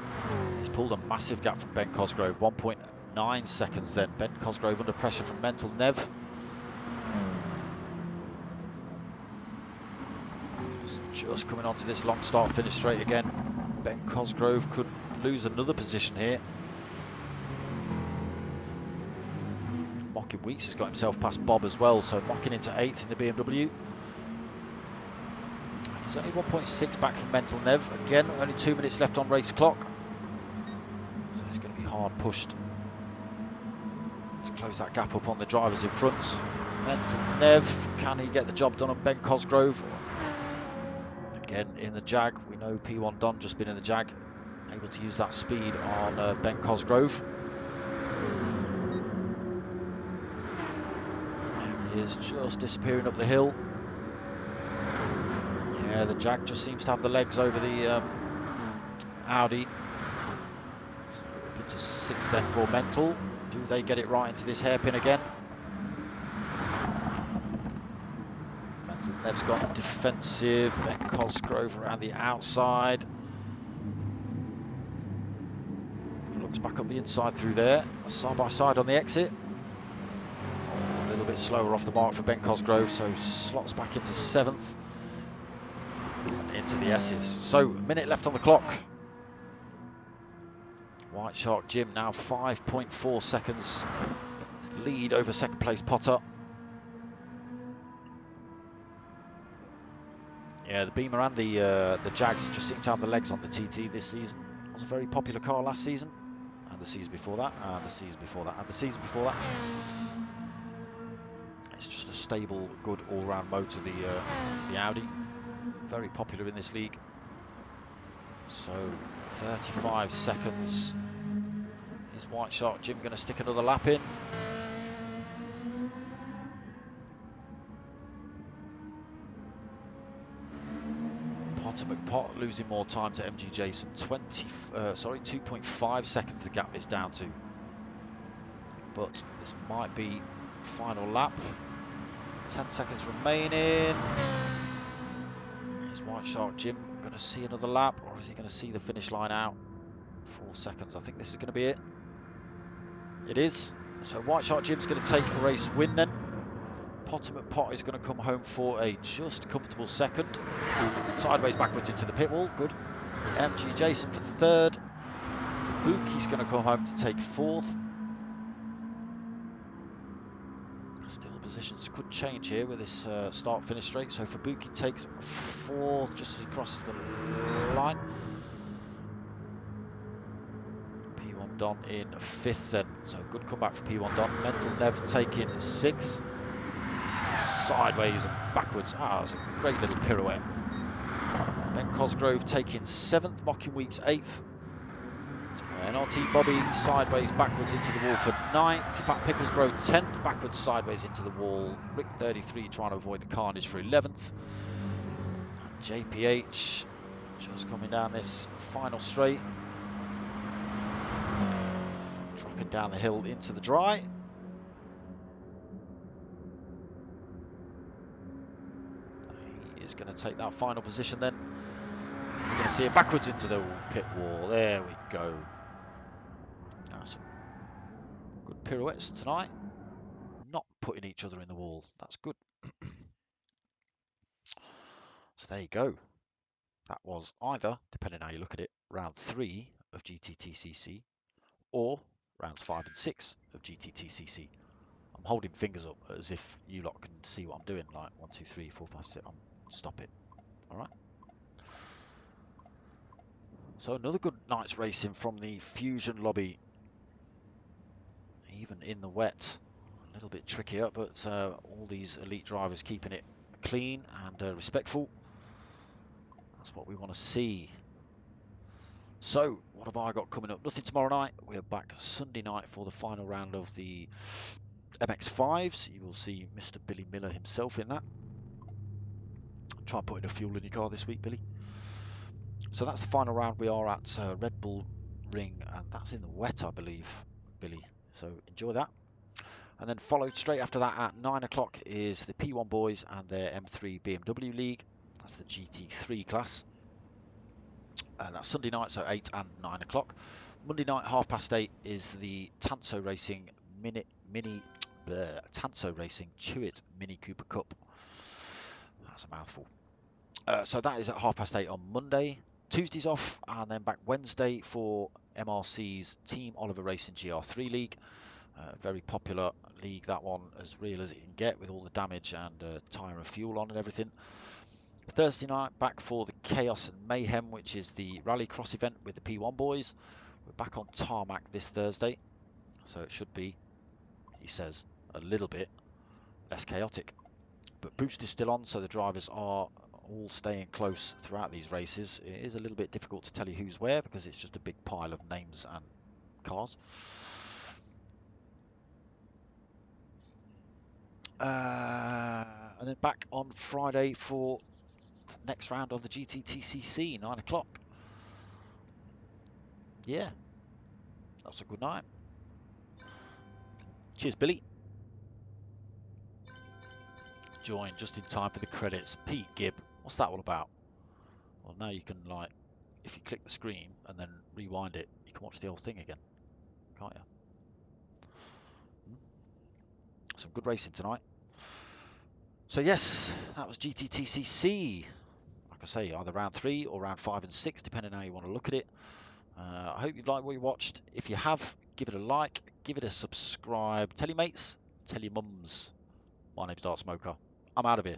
He's pulled a massive gap from Ben Cosgrove. 1.9 seconds then. Ben Cosgrove under pressure from Mental Nev. Just coming onto this long start finish straight again. Ben Cosgrove could lose another position here. Mocking Weeks has got himself past Bob as well, so Mocking into 8th in the BMW. He's only 1.6 back from Mental Nev. Again, only 2 minutes left on race clock. So it's going to be hard pushed to close that gap up on the drivers in front. Mental Nev, can he get the job done on Ben Cosgrove? Again, in the Jag, we know P1 Don just been in the Jag, able to use that speed on Ben Cosgrove. There he is, just disappearing up the hill. Yeah, the Jag just seems to have the legs over the Audi. So up into 6th then for Mental. Do they get it right into this hairpin again? Nev's gone defensive. Ben Cosgrove around the outside. Looks back up the inside through there. Side by side on the exit. A little bit slower off the mark for Ben Cosgrove, so slots back into 7th. And into the S's. So, a minute left on the clock. White Shark Jim now 5.4 seconds lead over second place Potter. Yeah, the Beamer and the Jags just seem to have the legs on the TT this season. It was a very popular car last season, and the season before that, and the season before that, and the season before that. It's just a stable, good all-round motor, the Audi. Very popular in this league. So, 35 seconds. Is White Shark Jim going to stick another lap in? McPot losing more time to MG Jason. 2.5 seconds the gap is down to. But this might be final lap. 10 seconds remaining. Is White Shark Jim going to see another lap, or is he going to see the finish line out? 4 seconds. I think this is going to be it. It is. So White Shark Jim's going to take a race win then. Potter McPot is going to come home for a just comfortable second. Sideways backwards into the pit wall. Good. MG Jason for 3rd. Buki's going to come home to take 4th. Still positions could change here with this start-finish straight. So for Buki takes 4th just as he crosses the line. P1 Don in 5th then. So good comeback for P1 Don. Mental Nev taking 6th. Sideways and backwards. Ah, it was a great little pirouette. Ben Cosgrove taking 7th, Mocking Weeks 8th. NRT Bobby sideways backwards into the wall for 9th. Fat Picklesbro 10th, backwards sideways into the wall. Rick 33 trying to avoid the carnage for 11th. And JPH just coming down this final straight. Dropping down the hill into the dry. Is going to take that final position then. We're going to see it backwards into the pit wall. There we go. Now some good pirouettes tonight. Not putting each other in the wall. That's good. So there you go. That was either, depending on how you look at it, round 3 of GTTCC or rounds 5 and 6 of GTTCC. I'm holding fingers up as if you lot can see what I'm doing. Like 1, 2, 3, 4, 5, 6. Stop it. All right. So another good night's racing from the Fusion lobby. Even in the wet, a little bit trickier, but all these elite drivers keeping it clean and respectful. That's what we want to see. So, what have I got coming up? Nothing tomorrow night. We're back Sunday night for the final round of the MX5s. You will see Mr. Billy Miller himself in that. Try and put enough fuel in your car this week, Billy. So that's the final round. We are at Red Bull Ring, and that's in the wet, I believe, Billy. So enjoy that. And then followed straight after that at 9 o'clock is the P1 boys and their M3 BMW League. That's the GT3 class. And that's Sunday night, so 8 and 9 o'clock. Monday night, 8:30 is the Tanso Racing Tanso Racing Chewit Mini Cooper Cup. That's a mouthful. So that is at 8:30 on Monday. Tuesday's off, and then back Wednesday for MRC's Team Oliver Racing GR3 League. Very popular league, that one, as real as it can get with all the damage and tyre and fuel on and everything. Thursday night, back for the Chaos and Mayhem, which is the rallycross event with the P1 boys. We're back on tarmac this Thursday, so it should be, he says, a little bit less chaotic. But boost is still on, so the drivers are all staying close throughout these races. It is a little bit difficult to tell you who's where because it's just a big pile of names and cars. And then back on Friday for the next round of the GTTCC, 9 o'clock. Yeah, that's a good night. Cheers, Billy. Join just in time for the credits. Pete Gibb, what's that all about? Well, now you can, like, if you click the screen and then rewind it, you can watch the whole thing again, can't you? Some good racing tonight. So yes, that was GTTCC. Like I say, either round 3 or round 5 and 6, depending on how you want to look at it. I hope you liked what you watched. If you have, give it a like, give it a subscribe. Tell your mates, tell your mums. My name's Dark Smoker. I'm out of here.